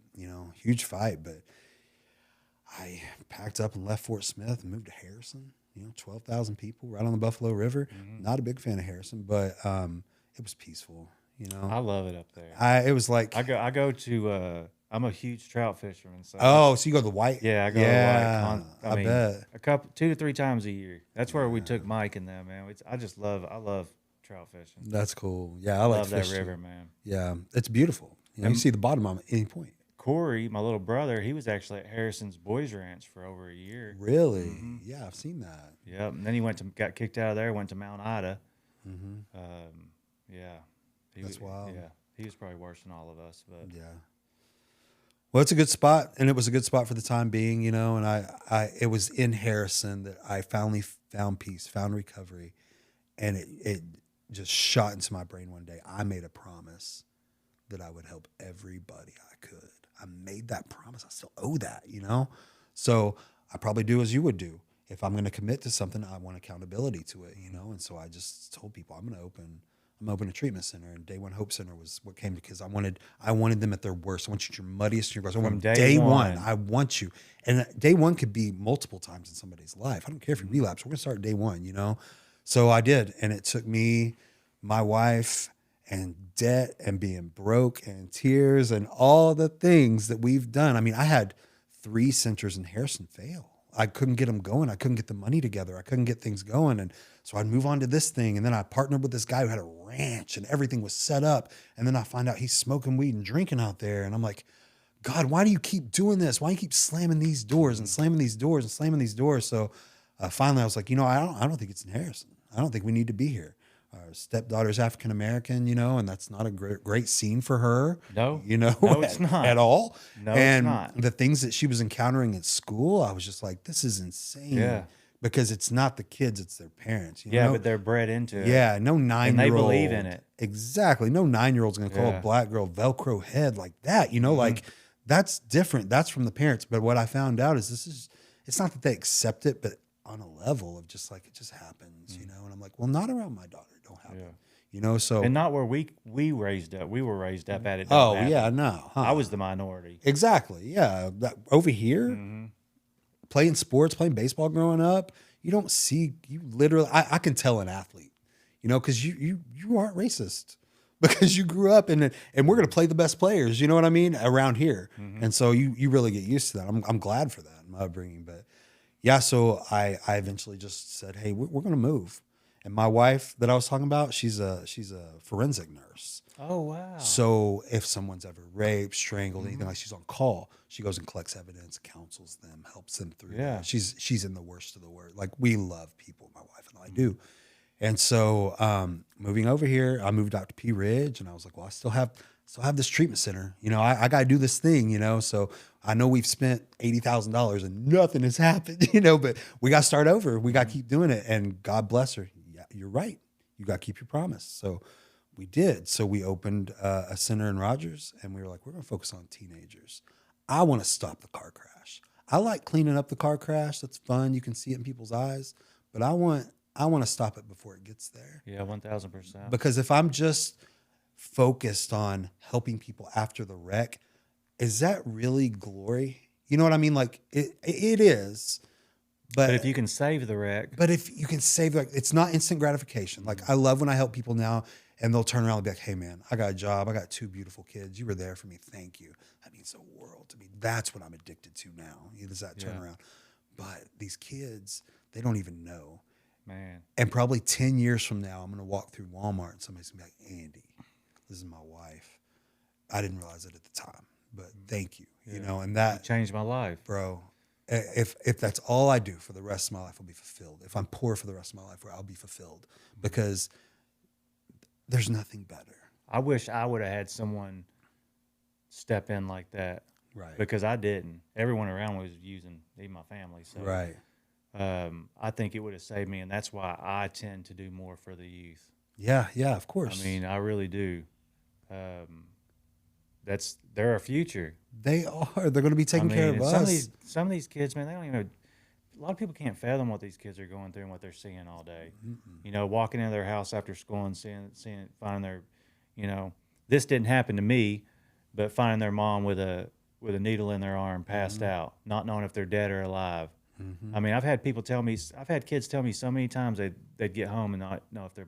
huge fight. But I packed up and left Fort Smith and moved to Harrison, 12,000 people right on the Buffalo River. Mm-hmm. Not a big fan of Harrison, but it was peaceful, I love it up there. It was like, I go to I'm a huge trout fisherman. So so you go to the White? yeah, I go Yeah, to White. bet. A couple 2 to 3 times a year. That's where we took Mike and them, man. I love trout fishing. That's cool. Yeah, I I like love that fish too. river, man. Yeah, it's beautiful. You see the bottom of it at any point. Corey, my little brother, he was actually at Harrison's Boys Ranch for over a year. Really? Mm-hmm. Yeah, I've seen that. Yep. And then he got kicked out of there, went to Mount Ida. Mm-hmm. Yeah. That's wild. Yeah. He was probably worse than all of us, but Yeah. Well, it's a good spot, and it was a good spot for the time being, and it was in Harrison that I finally found peace, found recovery, and it just shot into my brain one day. I made a promise that I would help everybody I could. I made that promise. I still owe that, So I probably do as you would do. If I'm going to commit to something, I want accountability to it, And so I just told people I'm open a treatment center, and Day One Hope Center was what came because I wanted them at their worst. I want you at your muddiest and your gross. I want day one. I want you. And day one could be multiple times in somebody's life. I don't care if you relapse. We're going to start day one, So I did. And it took me, my wife, and debt and being broke and tears and all the things that we've done. I mean, I had 3 centers in Harrison fail. I couldn't get them going. I couldn't get the money together. I couldn't get things going. And so I'd move on to this thing. And then I partnered with this guy who had a ranch and everything was set up. And then I find out he's smoking weed and drinking out there. And I'm like, God, why do you keep doing this? Why do you keep slamming these doors and slamming these doors and slamming these doors? So finally, I was like, I don't think it's in Harrison. I don't think we need to be here. Our stepdaughter's African American, and that's not a great scene for her. No, no, it's not at all. No, and it's not. The things that she was encountering at school, I was just like, this is insane. Yeah. Because it's not the kids, it's their parents. Yeah, but they're bred into it. Yeah, no 9-year-old. And they believe in it. Exactly. No 9-year-old's going to call a black girl Velcro head like that. Like that's different. That's from the parents. But what I found out is it's not that they accept it, but on a level of just like, it just happens, And I'm like, well, not around my daughter. It don't happen. So. And not where we raised up. We were raised up at it. Oh, yeah, no. I was the minority. Exactly. Yeah. Over here, playing sports, playing baseball growing up, you literally, I can tell an athlete, because you aren't racist because you grew up and we're going to play the best players, you know what I mean, around here. And so you really get used to that. I'm glad for that in my upbringing. But yeah, so I eventually just said, hey, we're going to move. And my wife that I was talking about, she's a forensic nurse. Oh, wow. So if someone's ever raped, strangled, anything like, she's on call. She goes and collects evidence, counsels them, helps them through. Yeah. She's in the worst of the worst. Like, we love people, my wife and I do. And so moving over here, I moved out to Pea Ridge, and I was like, well, I still have this treatment center. I got to do this thing, So I know we've spent $80,000 and nothing has happened, but we got to start over. We got to keep doing it. And God bless her. Yeah, you're right. You got to keep your promise. So we did. So we opened a center in Rogers, and we were like, we're going to focus on teenagers. I want to stop the car crash. I like cleaning up the car crash. That's fun. You can see it in people's eyes, but I want to stop it before it gets there. Yeah, 1,000%. Because if I'm just focused on helping people after the wreck, is that really glory? You know what I mean? Like it is. But if you can save the wreck. But if you can save the wreck, it's not instant gratification. Like, I love when I help people now and they'll turn around and be like, hey man, I got a job. I got 2 beautiful kids. You were there for me. Thank you. That means the world to me. That's what I'm addicted to now. Is that turnaround. But these kids, they don't even know. Man. And probably 10 years from now, I'm going to walk through Walmart and somebody's going to be like, Andy, this is my wife. I didn't realize it at the time, but thank you. And that changed my life. Bro, if that's all I do for the rest of my life, I'll be fulfilled. If I'm poor for the rest of my life, I'll be fulfilled, because there's nothing better. I wish I would have had someone step in like that. Right. Because I didn't. Everyone around me was using, even my family. So right. I think it would have saved me, and that's why I tend to do more for the youth. Yeah, of course. I mean, I really do. They're our future. They are. They're going to be taking care of us. Some of these kids, man, they don't even. A lot of people can't fathom what these kids are going through and what they're seeing all day. Walking into their house after school and finding their, this didn't happen to me, but finding their mom with a needle in their arm, passed out, not knowing if they're dead or alive. I mean, I've had kids tell me so many times they'd get home and not know if their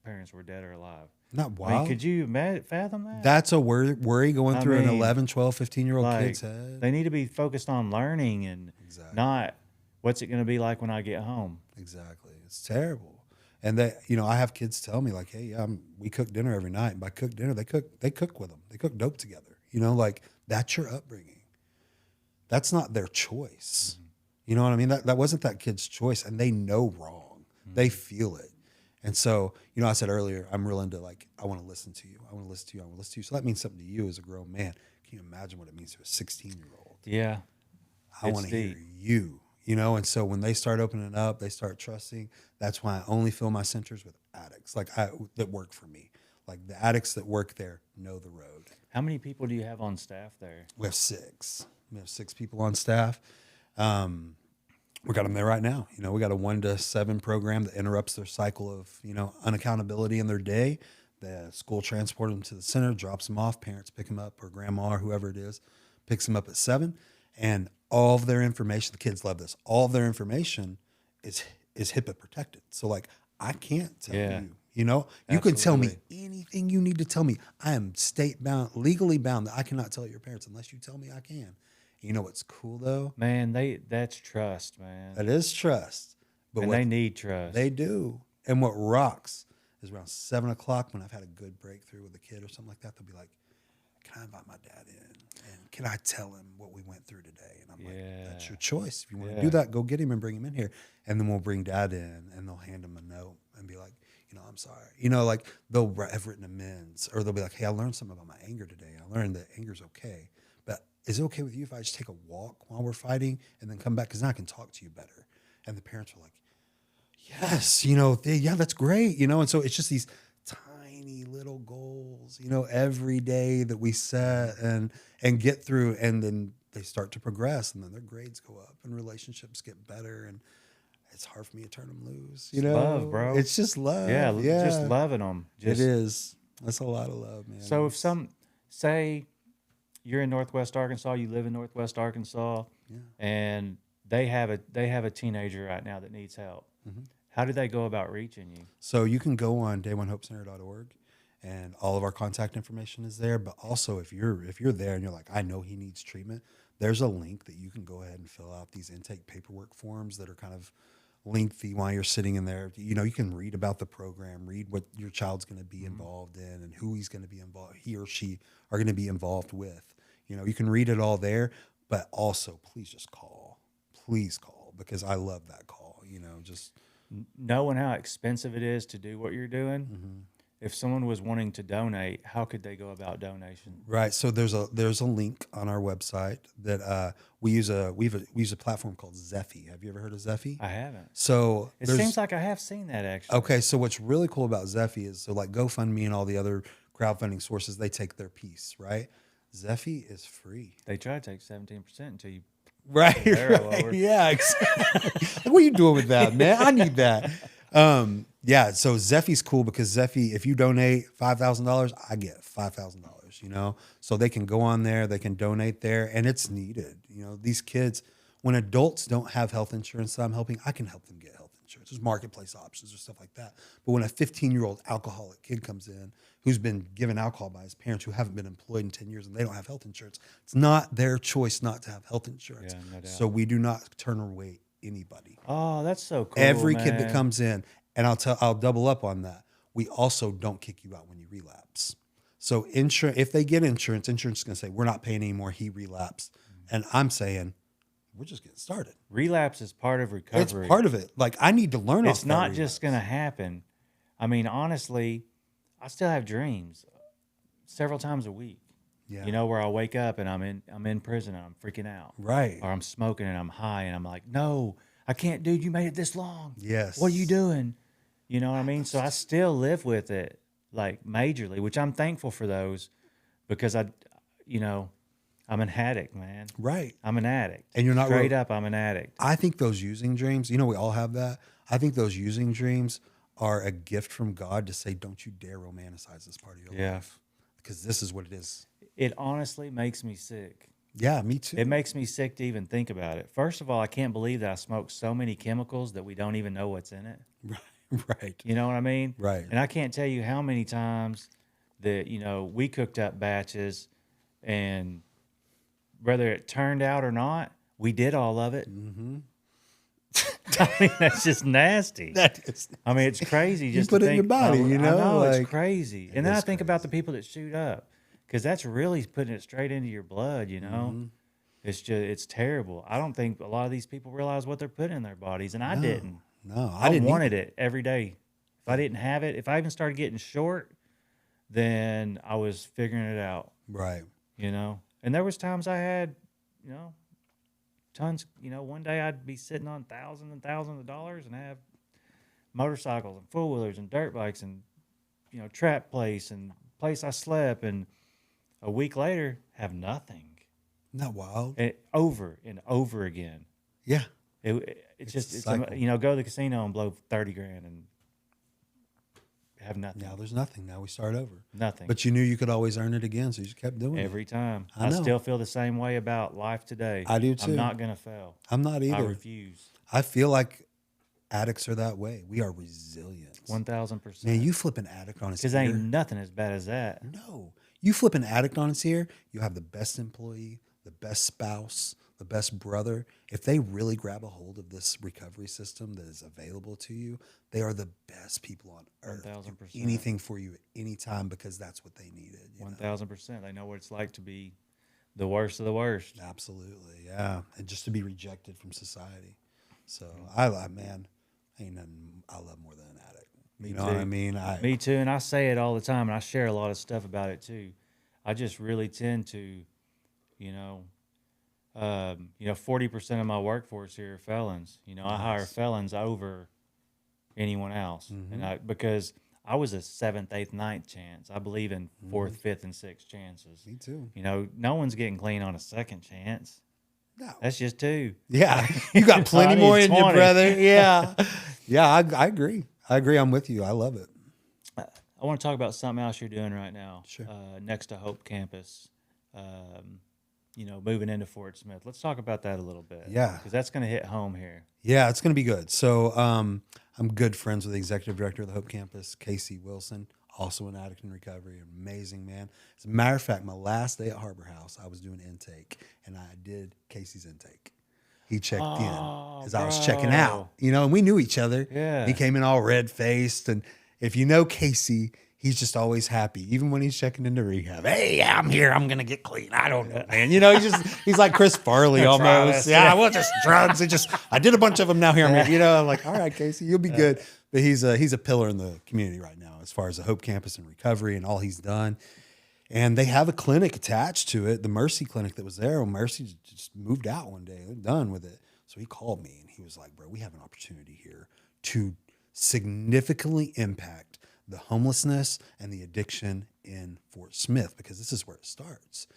parents were dead or alive. Not wild. I mean, could you fathom that? That's a worry going through an 11, 12, 15-year-old kid's head. They need to be focused on learning and not what's it going to be like when I get home. Exactly. It's terrible. And I have kids tell me like, hey, we cook dinner every night. And by cook dinner, they cook with them. They cook dope together. Like, that's your upbringing. That's not their choice. You know what I mean? That wasn't that kid's choice, and they know wrong. They feel it. And so, I said earlier, I'm real into like, I want to listen to you. I want to listen to you. I want to listen to you. So that means something to you as a grown man. Can you imagine what it means to a 16-year-old? Yeah. I want to hear you, And so when they start opening up, they start trusting. That's why I only fill my centers with addicts, that work for me. Like, the addicts that work there know the road. How many people do you have on staff there? We have 6. We have 6 people on staff. We got them there right now. We got a 1 to 7 program that interrupts their cycle of, unaccountability in their day. The school transports them to the center, drops them off. Parents pick them up, or grandma or whoever it is picks them up at 7. And all of their information, the kids love this, all of their information is HIPAA protected. So, like, I can't tell you. You can tell me anything you need to tell me. I am state bound, legally bound, that I cannot tell your parents unless you tell me I can. You know what's cool though? Man, that's trust, man. That is trust. But they need trust. They do. And what rocks is around 7 o'clock when I've had a good breakthrough with a kid or something like that, they'll be like, can I invite my dad in? And can I tell him what we went through today? And I'm like, that's Yeah. your choice. If you want to Yeah. do that, go get him and bring him in here. And then we'll bring dad in and they'll hand him a note and be like, I'm sorry. Like they'll have written amends, or they'll be like, hey, I learned something about my anger today. I learned that anger's okay. But is it okay with you if I just take a walk while we're fighting and then come back? Because now I can talk to you better. And the parents were like, yes, yeah, that's great. And so it's just these tiny little goals, every day that we set and get through, and then they start to progress, and then their grades go up and relationships get better, and it's hard for me to turn them loose. It's love, bro. It's just love. Yeah, Yeah. just loving them. It is. That's a lot of love, man. So if say you're in Northwest Arkansas, you live in Northwest Arkansas, and they have a teenager right now that needs help. Mm-hmm. How do they go about reaching you? So you can go on dayonehopecenter.org, and all of our contact information is there. But also, if you're there and you're like, I know he needs treatment, there's a link that you can go ahead and fill out these intake paperwork forms that are kind of lengthy while you're sitting in there. You can read about the program, read what your child's going to be involved in, and who he's going to be involved, he or she are going to be involved with. You can read it all there. But also, please just call. Please call, because I love that call. Just knowing how expensive it is to do what you're doing. Mm-hmm. If someone was wanting to donate, how could they go about donation? Right. So there's a link on our website that we use a platform called Zephy. Have you ever heard of Zephy? I haven't. So it seems like I have seen that actually. Okay. So what's really cool about Zephy is, so like GoFundMe and all the other crowdfunding sources, they take their piece, right? Zephy is free. They try to take 17% until you. Right. Yeah. Exactly. What are you doing with that, man? I need that. Yeah. So Zephy's cool because Zephy, if you donate $5,000, I get $5,000, so they can go on there, they can donate there, and it's needed. These kids, when adults don't have health insurance that I'm helping, I can help them get health insurance. There's marketplace options or stuff like that. But when a 15-year-old alcoholic kid comes in who's been given alcohol by his parents who haven't been employed in 10 years and they don't have health insurance, it's not their choice not to have health insurance. Yeah, no doubt. So we do not turn away anybody. Oh, that's so cool. Every kid that comes in, and I'll double up on that. We also don't kick you out when you relapse. So if they get insurance is going to say, we're not paying anymore, he relapsed. And I'm saying, we're just getting started. Relapse is part of recovery. It's part of it. Like, I need to learn off that. It's not just going to happen. I mean, honestly, I still have dreams several times a week. Yeah. Where I'll wake up and I'm in prison and I'm freaking out. Right. Or I'm smoking and I'm high and I'm like, no, I can't, dude, you made it this long. Yes. What are you doing? You know what I mean? So I still live with it, like, majorly, which I'm thankful for those, because I'm an addict, man. Right. I'm an addict. And you're not straight up, I'm an addict. I think those using dreams, we all have that. I think those using dreams are a gift from God to say, don't you dare romanticize this part of your life, because this is what it is. It honestly makes me sick. Yeah, me too. It makes me sick to even think about it. First of all, I can't believe that I smoked so many chemicals that we don't even know what's in it. Right. You know what I mean? Right. And I can't tell you how many times that, we cooked up batches, and whether it turned out or not, we did all of it. Mm-hmm. I mean, that's just nasty. That is nasty. I mean, it's crazy just you put to it in your body, I know, like, it's crazy. And then I think about the people that shoot up, because that's really putting it straight into your blood, Mm-hmm. It's terrible. I don't think a lot of these people realize what they're putting in their bodies, and I didn't. No, I wanted it every day. If I didn't have it, if I even started getting short, then I was figuring it out. Right. And there was times I had, tons, one day I'd be sitting on thousands and thousands of dollars and have motorcycles and four-wheelers and dirt bikes and, trap place and place I slept, and a week later have nothing. Not wild. Over and over again. Yeah. It's go to the casino and blow $30,000 and have nothing. Now there's nothing. Now we start over. Nothing. But you knew you could always earn it again, so you just kept doing it. Every time. I know. still feel the same way about life today. I do too. I'm not going to fail. I'm not either. I refuse. I feel like addicts are that way. We are resilient. 1,000%. Man, you flip an addict on its ear. Because ain't nothing as bad as that. No. You flip an addict on its ear, you have the best employee, the best spouse, the best brother, if they really grab a hold of this recovery system that is available to you, they are the best people on earth. 1000%. Do anything for you at any time because that's what they needed. 1000%. They know what it's like to be the worst of the worst. Absolutely, yeah, and just to be rejected from society. So man, ain't nothing I love more than an addict. You know what I mean? Me too, and I say it all the time, and I share a lot of stuff about it too. I just really tend to, 40% of my workforce here are felons. I hire felons over anyone else, and because I was a seventh, eighth, ninth chance. I believe in fourth, fifth, and sixth chances. Me too. No one's getting clean on a second chance. No. That's just two. Yeah, you got plenty more in you, brother. Yeah, yeah, I agree. I'm with you. I love it. I want to talk about something else you're doing right now. Sure. Next to Hope Campus, moving into Fort Smith. Let's talk about that a little bit. Yeah. Because that's going to hit home here. Yeah, it's going to be good. So I'm good friends with the executive director of the Hope Campus, Casey Wilson, also an addict in recovery. Amazing man. As a matter of fact, my last day at Harbor House, I was doing intake, and I did Casey's intake. He checked in as I was checking out, and we knew each other. Yeah. He came in all red-faced, and if you know Casey, he's just always happy, even when he's checking into rehab. Hey, yeah, I'm here. I'm gonna get clean. I don't know, man. He's like Chris Farley almost. Yeah, well, just drugs. I did a bunch of them now here. I'm like, all right, Casey, you'll be good. But he's a pillar in the community right now as far as the Hope Campus and recovery and all he's done. And they have a clinic attached to it, the Mercy Clinic that was there. Well, Mercy just moved out one day. They're done with it. So he called me and he was like, bro, we have an opportunity here to significantly impact the homelessness and the addiction in Fort Smith, because this is where it starts.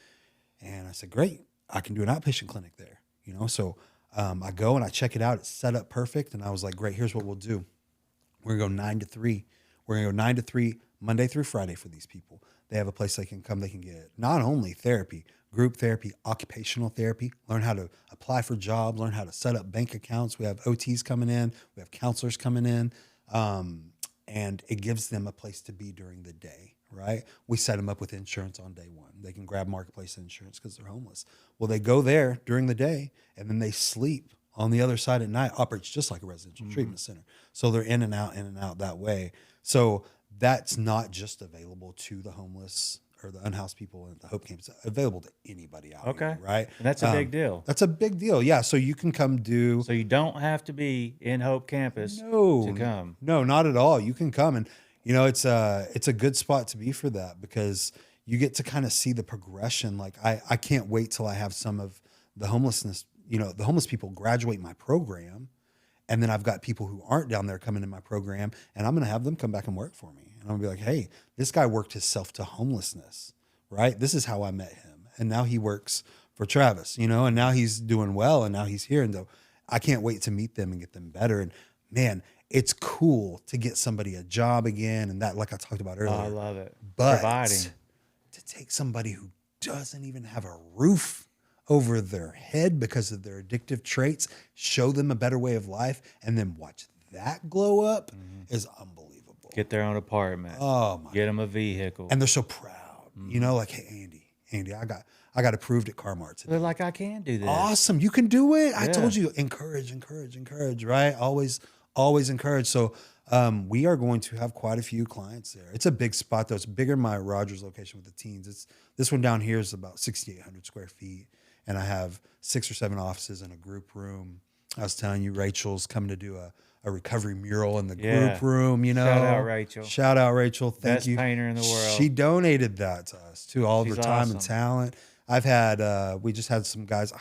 And I said, great, I can do an outpatient clinic there. So I go and I check it out. It's set up perfect. And I was like, great, here's what we'll do. We're going to go 9 to 3. We're going to go 9 to 3 Monday through Friday for these people. They have a place they can come. They can get not only therapy, group therapy, occupational therapy, learn how to apply for jobs, learn how to set up bank accounts. We have OTs coming in. We have counselors coming in. And it gives them a place to be during the day, right? We set them up with insurance on day one. They can grab marketplace insurance because they're homeless. Well, they go there during the day, and then they sleep on the other side at night. Operates just like a residential treatment center. So they're in and out that way. So that's not just available to the homeless or the unhoused people at the Hope Campus. It's available to anybody out here, right? And that's a big deal. That's a big deal, yeah. So you can come do... So you don't have to be in Hope Campus to come. No, not at all. You can come, and it's a good spot to be for that, because you get to kind of see the progression. Like I can't wait till I have some of the homeless people graduate my program. And then I've got people who aren't down there coming in my program, and I'm going to have them come back and work for me. And I'm going to be like, hey, this guy worked himself to homelessness, right? This is how I met him. And now he works for Travis, and now he's doing well, and now he's here. And I can't wait to meet them and get them better. And man, it's cool to get somebody a job again. And that, like I talked about earlier. I love it. But providing. To take somebody who doesn't even have a roof over their head because of their addictive traits, show them a better way of life, and then watch that glow up is unbelievable. Get their own apartment. Oh my! Get them a vehicle, and they're so proud. Like, hey, Andy, I got approved at Car-Mart today. They're like, I can do this. Awesome, you can do it. I told you, encourage, right? Always encourage. So we are going to have quite a few clients there. It's a big spot though. It's bigger than my Rogers location with the teens. This one down here is about 6,800 square feet. And I have 6 or 7 offices and a group room. I was telling you, Rachel's coming to do a recovery mural in the group room. Shout out Rachel. Thank you. Best painter in the world. She donated that to us too, all of her time awesome. And talent. I've had we just had some guys.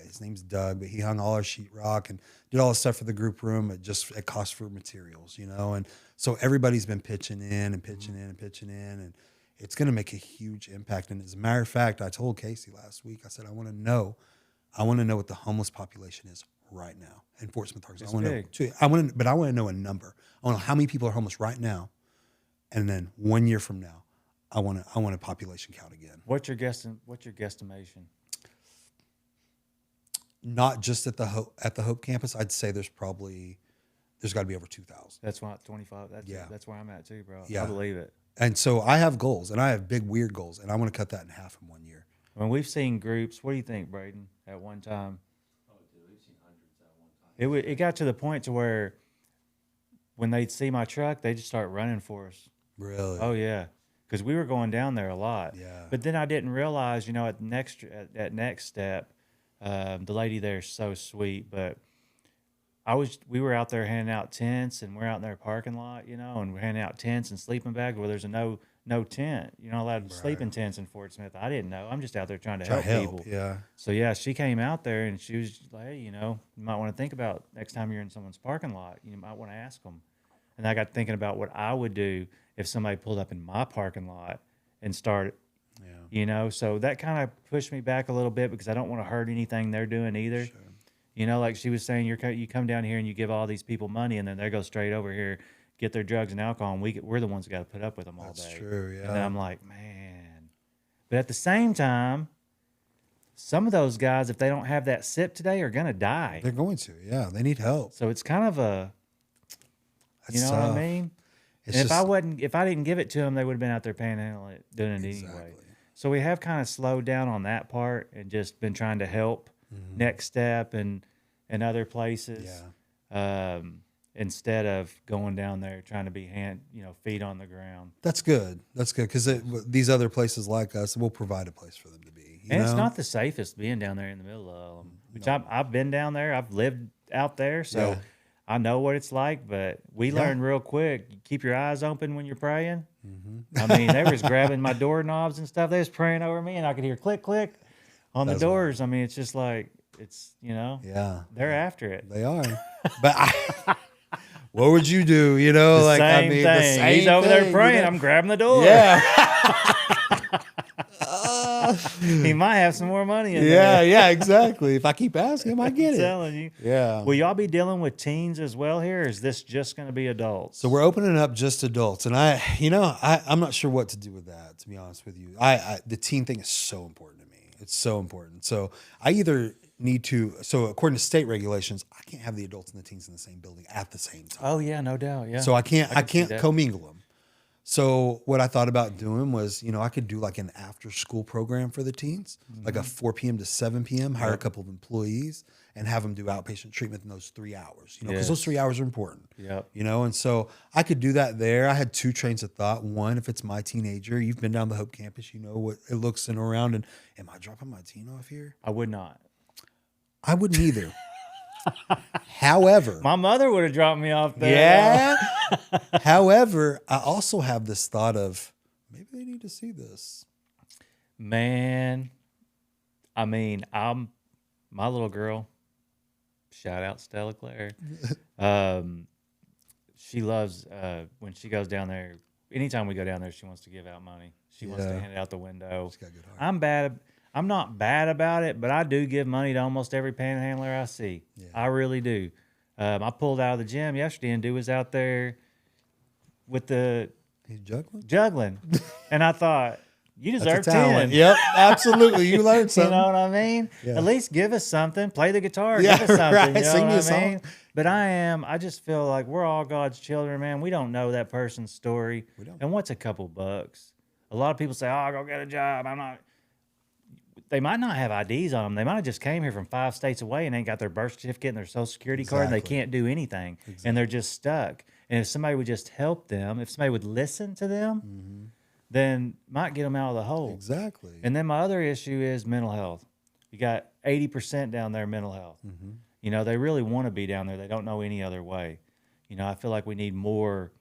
His name's Doug, but he hung all our sheetrock and did all the stuff for the group room. It cost for materials, and so everybody's been pitching in, and it's going to make a huge impact. And as a matter of fact, I told Casey last week, I said, I want to know what the homeless population is right now in Fort Smith, Arkansas. I want to know a number. I want to know how many people are homeless right now. And then 1 year from now, I want a population count again. What's your guesstimation? Not just at the Hope Campus. I'd say there's got to be over 2,000. That's why 25. That's where I'm at too, bro. Yeah. I believe it. And so I have goals, and I have big, weird goals, and I want to cut that in half in 1 year. When we've seen groups, what do you think, Braden? At one time, Oh, dude, we've seen hundreds at one time. it got to the point to where when they'd see my truck, they'd just start running for us. Really? Oh yeah, because we were going down there a lot. Yeah. But then I didn't realize, at next step, the lady there's so sweet. But we were out there handing out tents, and we're out in their parking lot, and we're handing out tents and sleeping bags where there's no tent. You're not allowed to sleep in tents in Fort Smith. I didn't know. I'm just out there trying to help people. Yeah. So yeah, she came out there and she was like, hey, you might want to think about next time you're in someone's parking lot, you might want to ask them. And I got thinking about what I would do if somebody pulled up in my parking lot and started, so that kind of pushed me back a little bit because I don't want to hurt anything they're doing either. Sure. Like she was saying, you come down here and you give all these people money and then they go straight over here, get their drugs and alcohol, and we're the ones that got to put up with them all day. That's true, yeah. And I'm like, man. But at the same time, some of those guys, if they don't have that sip today, are going to die. They're going to, yeah. They need help. So it's kind of That's what tough. I mean? It's And just, if I didn't give it to them, they would have been out there panhandling it, doing it anyway. So we have kind of slowed down on that part and just been trying to help Next Step and other places. Yeah. Instead of going down there trying to be feet on the ground. That's good. That's good because these other places like us will provide a place for them to be. And it's not the safest being down there in the middle of them. Which I've been down there. I've lived out there, so I know what it's like. But we learned real quick. You keep your eyes open when you're praying. I mean, they was grabbing my doorknobs and stuff. They was praying over me, and I could hear click, click on the doors. I mean, it's just like they're after it. They are. But what would you do? The same thing. The same He's over there thing, praying. I'm grabbing the door. Yeah. He might have some more money in there. Yeah, exactly. If I keep asking him, I get I'm it. telling you. Yeah. Will y'all be dealing with teens as well here? Or is this just going to be adults? So we're opening up just adults, and I'm not sure what to do with that. To be honest with you, the teen thing is so important to me. It's so important. So I either need to. So according to state regulations, I can't have the adults and the teens in the same building at the same time. Oh yeah, no doubt. Yeah. So I can't see that. commingle them. So what I thought about doing was, I could do like an after school program for the teens, like a 4 p.m. to 7 p.m., hire a couple of employees and have them do outpatient treatment in those 3 hours, because those 3 hours are important. Yep. And so I could do that there. I had two trains of thought. One, if it's my teenager, you've been down the Hope campus, you know what it looks and around. And am I dropping my teen off here? I would not. I wouldn't either. However, My mother would have dropped me off there. yeah. However, I also have this thought of maybe they need to see this. Man, I mean, my little girl. Shout out Stella Claire. She loves when she goes down there. Anytime we go down there, she wants to give out money. She wants to hand it out the window. She's got a good heart. I'm not bad about it, but I do give money to almost every panhandler I see. Yeah. I really do. I pulled out of the gym yesterday, and dude was out there with the He's juggling. juggling, and I thought, you deserve That's a talent. 10. Yep, absolutely. You learned You something. know what I mean? Yeah. At least give us something. Play the guitar. Yeah, give us something. right. You know Sing me what a I mean? song. But I just feel like we're all God's children, man. We don't know that person's story. We don't. And what's a couple bucks? A lot of people say, oh, go get a job. They might not have IDs on them. They might have just came here from 5 states away and ain't got their birth certificate and their social security card, and they Exactly. can't do anything. Exactly. And they're just stuck. And if somebody would just help them, if somebody would listen to them, then might get them out of the hole. Exactly. And then my other issue is mental health. You got 80% down there mental health. They really want to be down there. They don't know any other way. I feel like we need more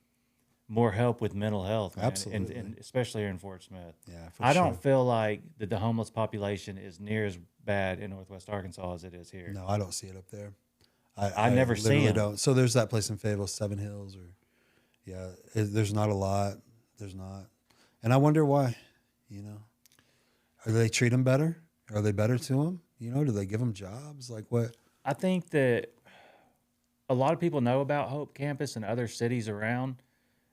help with mental health, man. Absolutely. And especially here in Fort Smith. Yeah, for I sure. don't feel like the homeless population is near as bad in Northwest Arkansas as it is here. No, I don't see it up there. I never see literally 'em. don't. So there's that place in Fayetteville, Seven Hills, there's not a lot. There's not, and I wonder why. Do they treat them better? Are they better to them? Do they give them jobs? Like what? I think that a lot of people know about Hope Campus and other cities around,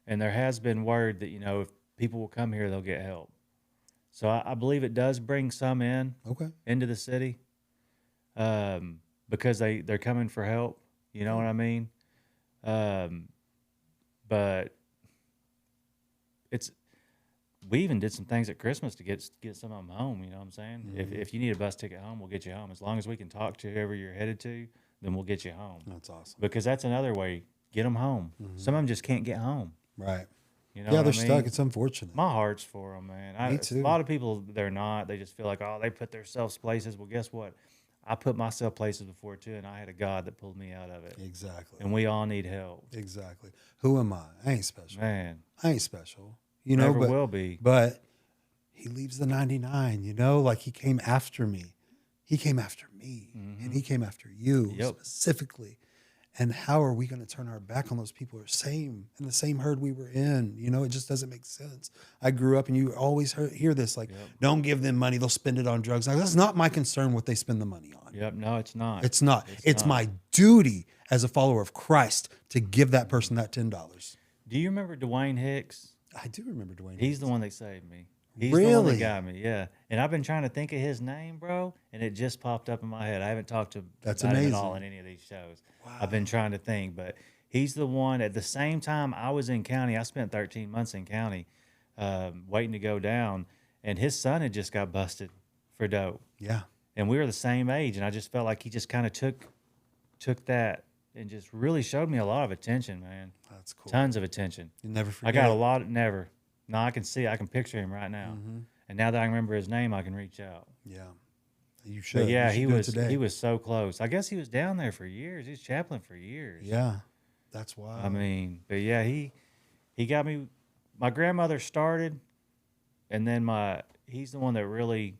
and there has been word that, if people will come here, they'll get help. So I believe it does bring some into the city, because they're coming for help. You know what I mean? But we even did some things at Christmas to get some of them home. You know what I'm saying? If you need a bus ticket home, we'll get you home. As long as we can talk to whoever you're headed to, then we'll get you home. That's awesome. Because that's another way. Get them home. Some of them just can't get home. Right. You know Yeah, what they're I mean? stuck. It's unfortunate. My heart's for them, man. Me too. A lot of people, they're not. They just feel like, oh, they put themselves places. Well, guess what? I put myself places before too, and I had a God that pulled me out of it. Exactly. And we all need help. Exactly. Who am I? I ain't special. Man, I ain't special. You know, never but will be. But he leaves the 99, you know, like he came after me. He came after me, and he came after you specifically. And how are we going to turn our back on those people who are in the same herd we were in? You know, it just doesn't make sense. I grew up, and you always hear this, like, don't give them money. They'll spend it on drugs. Like, that's not my concern what they spend the money on. Yep. No, it's not. It's not. It's my duty as a follower of Christ to give that person that $10. Do you remember Dwayne Hicks? I do remember Dwayne. He's the one that saved me. He's Really? the one that got me, yeah. And I've been trying to think of his name, bro, and it just popped up in my head. I haven't talked to That's about him amazing. at all in any of these shows. Wow. I've been trying to think, but he's the one. At the same time I was in county, I spent 13 months in county waiting to go down, and his son had just got busted for dope. Yeah. And we were the same age, and I just felt like he just kind of took that and just really showed me a lot of attention, man. That's cool. Tons of attention. You never I forget. got a lot. Never. No, I can picture him right now. And now that I remember his name, I can reach out. Yeah. You should. But yeah, you should do it today. he was so close. I guess he was down there for years. He was chaplain for years. Yeah. That's wild. I mean, but yeah, he got me. My grandmother started, and then he's the one that really.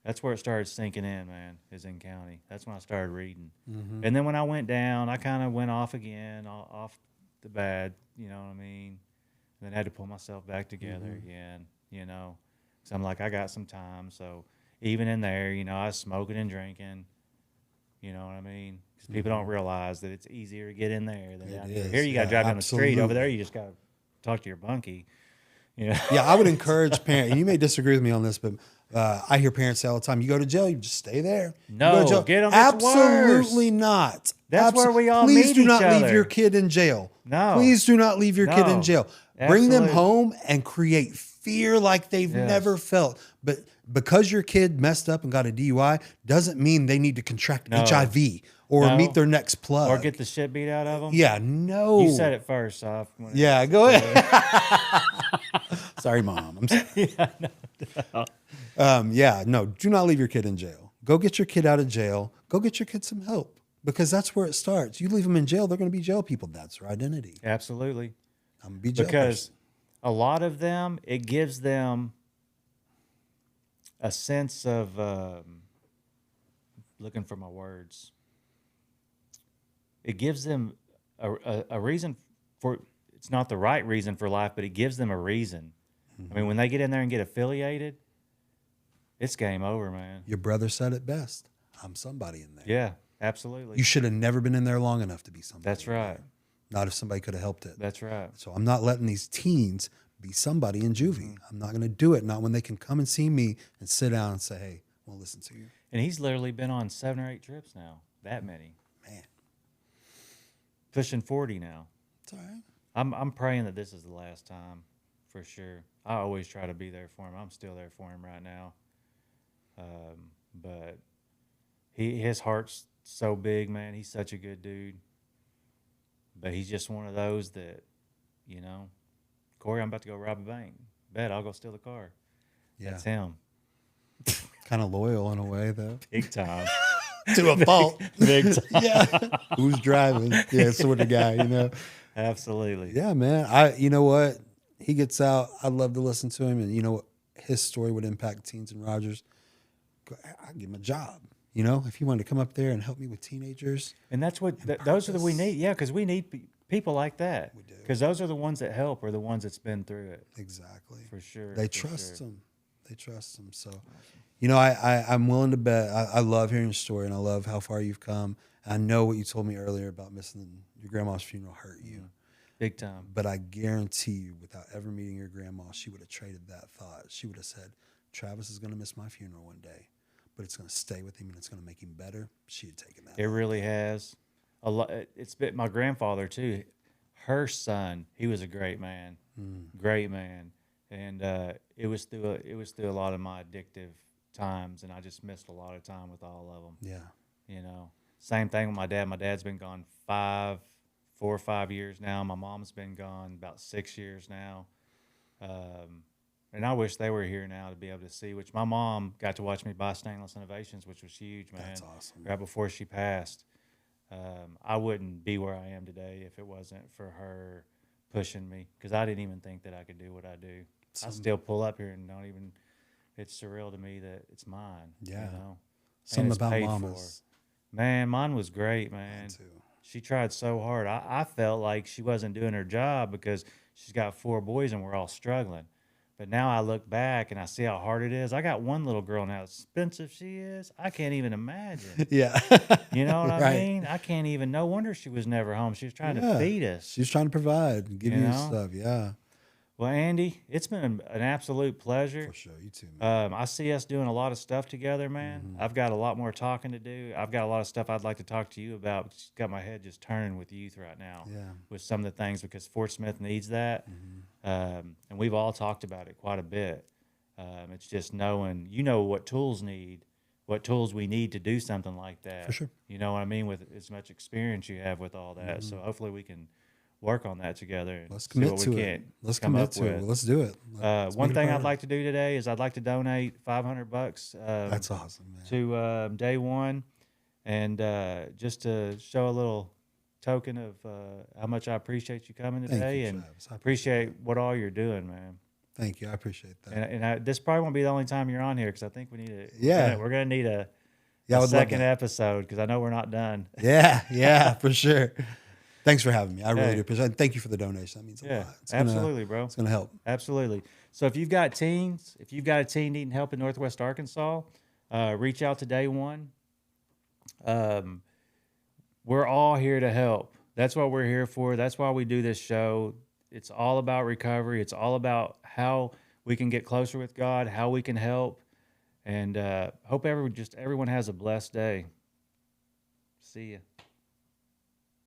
That's where it started sinking in, man. Is in county. That's when I started reading. And then when I went down, I kind of went off again, off the bad. You know what I mean? And then I had to pull myself back together again. You know, so I'm like, I got some time. So even in there, you know, I was smoking and drinking. You know what I mean? Because people don't realize that it's easier to get in there than down here. is. Here you got to Yeah, drive down the street. Over absolutely. there, you just got to talk to your bunkie. You know? Yeah, I would encourage parents. You may disagree with me on this, but I hear parents say all the time, "You go to jail, you just stay there." No, you go to jail. get 'em, it's Absolutely worse. not. That's where we all Please meet do each not leave other. your kid in jail. No. Please do not leave your kid in No. jail. Bring them Absolutely. home and create fear like they've Yes. never felt. But because your kid messed up and got a DUI doesn't mean they need to contract No. HIV or No. meet their next plug. Or get the shit beat out of them. Yeah, no. You said it first, Sof. Yeah, go ahead. Sorry, Mom. I'm sorry. Yeah, no, do not leave your kid in jail. Go get your kid out of jail. Go get your kid some help because that's where it starts. You leave them in jail, they're going to be jail people. That's their identity. Absolutely. I'm going to be jail Because person. a lot of them, it gives them a sense of looking for my words. It gives them a reason for. It's not the right reason for life, but it gives them a reason. I mean, when they get in there and get affiliated, it's game over, man. Your brother said it best. I'm somebody in there. Yeah, absolutely. You should have never been in there long enough to be somebody. That's in right. there. Not if somebody could have helped it. That's right. So I'm not letting these teens be somebody in juvie. I'm not going to do it. Not when they can come and see me and sit down and say, "Hey, I want to listen to you." And he's literally been on 7 or 8 trips now. That many. Man, Pushing 40 now. it's all right. I'm praying that this is the last time, for sure. I always try to be there for him. I'm still there for him right now. But his heart's so big, man. He's such a good dude. But he's just one of those that, you know, Corey, I'm about to go rob a bank. Bet I'll go steal the car. Yeah, That's him. kind of loyal in a way, though. Big time. To a fault. Big time. Yeah. Who's driving? Yeah, sort of guy, you know. Absolutely. Yeah, man. You know what? He gets out. I'd love to listen to him, and you know what? His story would impact teens in Rogers. I'd give him a job. You know, if he wanted to come up there and help me with teenagers. And that's what those are the we need. Yeah, because we need people like that. We do. Because those are the ones that help, or the ones that's been through it. Exactly. For sure. They for trust sure. him. They trust him. So, you know, I'm willing to bet. I love hearing your story, and I love how far you've come. I know what you told me earlier about missing your grandma's funeral hurt you. Big time. But I guarantee you, without ever meeting your grandma, she would have traded that thought. She would have said, Travis is going to miss my funeral one day, but it's going to stay with him and it's going to make him better. She had taken that. It really has. A lot. It's been my grandfather too. Her son, he was a great man, great man, and it was through a lot of my addictive times, and I just missed a lot of time with all of them. Yeah. You know, same thing with my dad. My dad's been gone 4 or 5 years now. My mom's been gone about 6 years now. And I wish they were here now to be able to see, which my mom got to watch me buy Stainless Innovations, which was huge, man. That's awesome. Right before she passed. I wouldn't be where I am today if it wasn't for her pushing me, because I didn't even think that I could do what I do. I still pull up here and don't even, it's surreal to me that it's mine. Yeah. You know? Something it's about paid mamas. Man, mine was great, man. Mine too. She tried so hard. I felt like she wasn't doing her job because she's got 4 boys and we're all struggling. But now I look back and I see how hard it is. I got one little girl now, as expensive she is, I can't even imagine. Yeah. You know what I Right. mean? I can't even. No wonder she was never home. She was trying to feed us. She's trying to provide and give You you know? stuff. Yeah. Well, Andy, it's been an absolute pleasure. For sure. You too, man. I see us doing a lot of stuff together, man. Mm-hmm. I've got a lot more talking to do. I've got a lot of stuff I'd like to talk to you about. Just got my head just turning with youth right now. Yeah. With some of the things, because Fort Smith needs that. Mm-hmm. And we've all talked about it quite a bit. It's just knowing, what tools we need to do something like that. For sure. You know what I mean? With as much experience you have with all that. So hopefully we can work on that together. And Let's see commit what to we it. can Let's come commit up to it. with. Let's do it. Let's One make it a thing I'd priority. like to do today is I'd like to donate $500 That's awesome, man. to Day One, and just to show a little token of how much I appreciate you coming Thank today, you, and Travis. I appreciate what all you're doing, man. Thank you. I appreciate that. And this probably won't be the only time you're on here, because I think we need to. Yeah. we're gonna need a Yeah, I would love second that. episode, because I know we're not done. Yeah, for sure. Thanks for having me. I really Hey. do appreciate it. Thank you for the donation. That means a Yeah, lot. It's absolutely, bro. It's going to help. Absolutely. So if you've got teens, if you've got a teen needing help in Northwest Arkansas, reach out to Day One. We're all here to help. That's what we're here for. That's why we do this show. It's all about recovery. It's all about how we can get closer with God, how we can help, and hope everyone has a blessed day. See ya.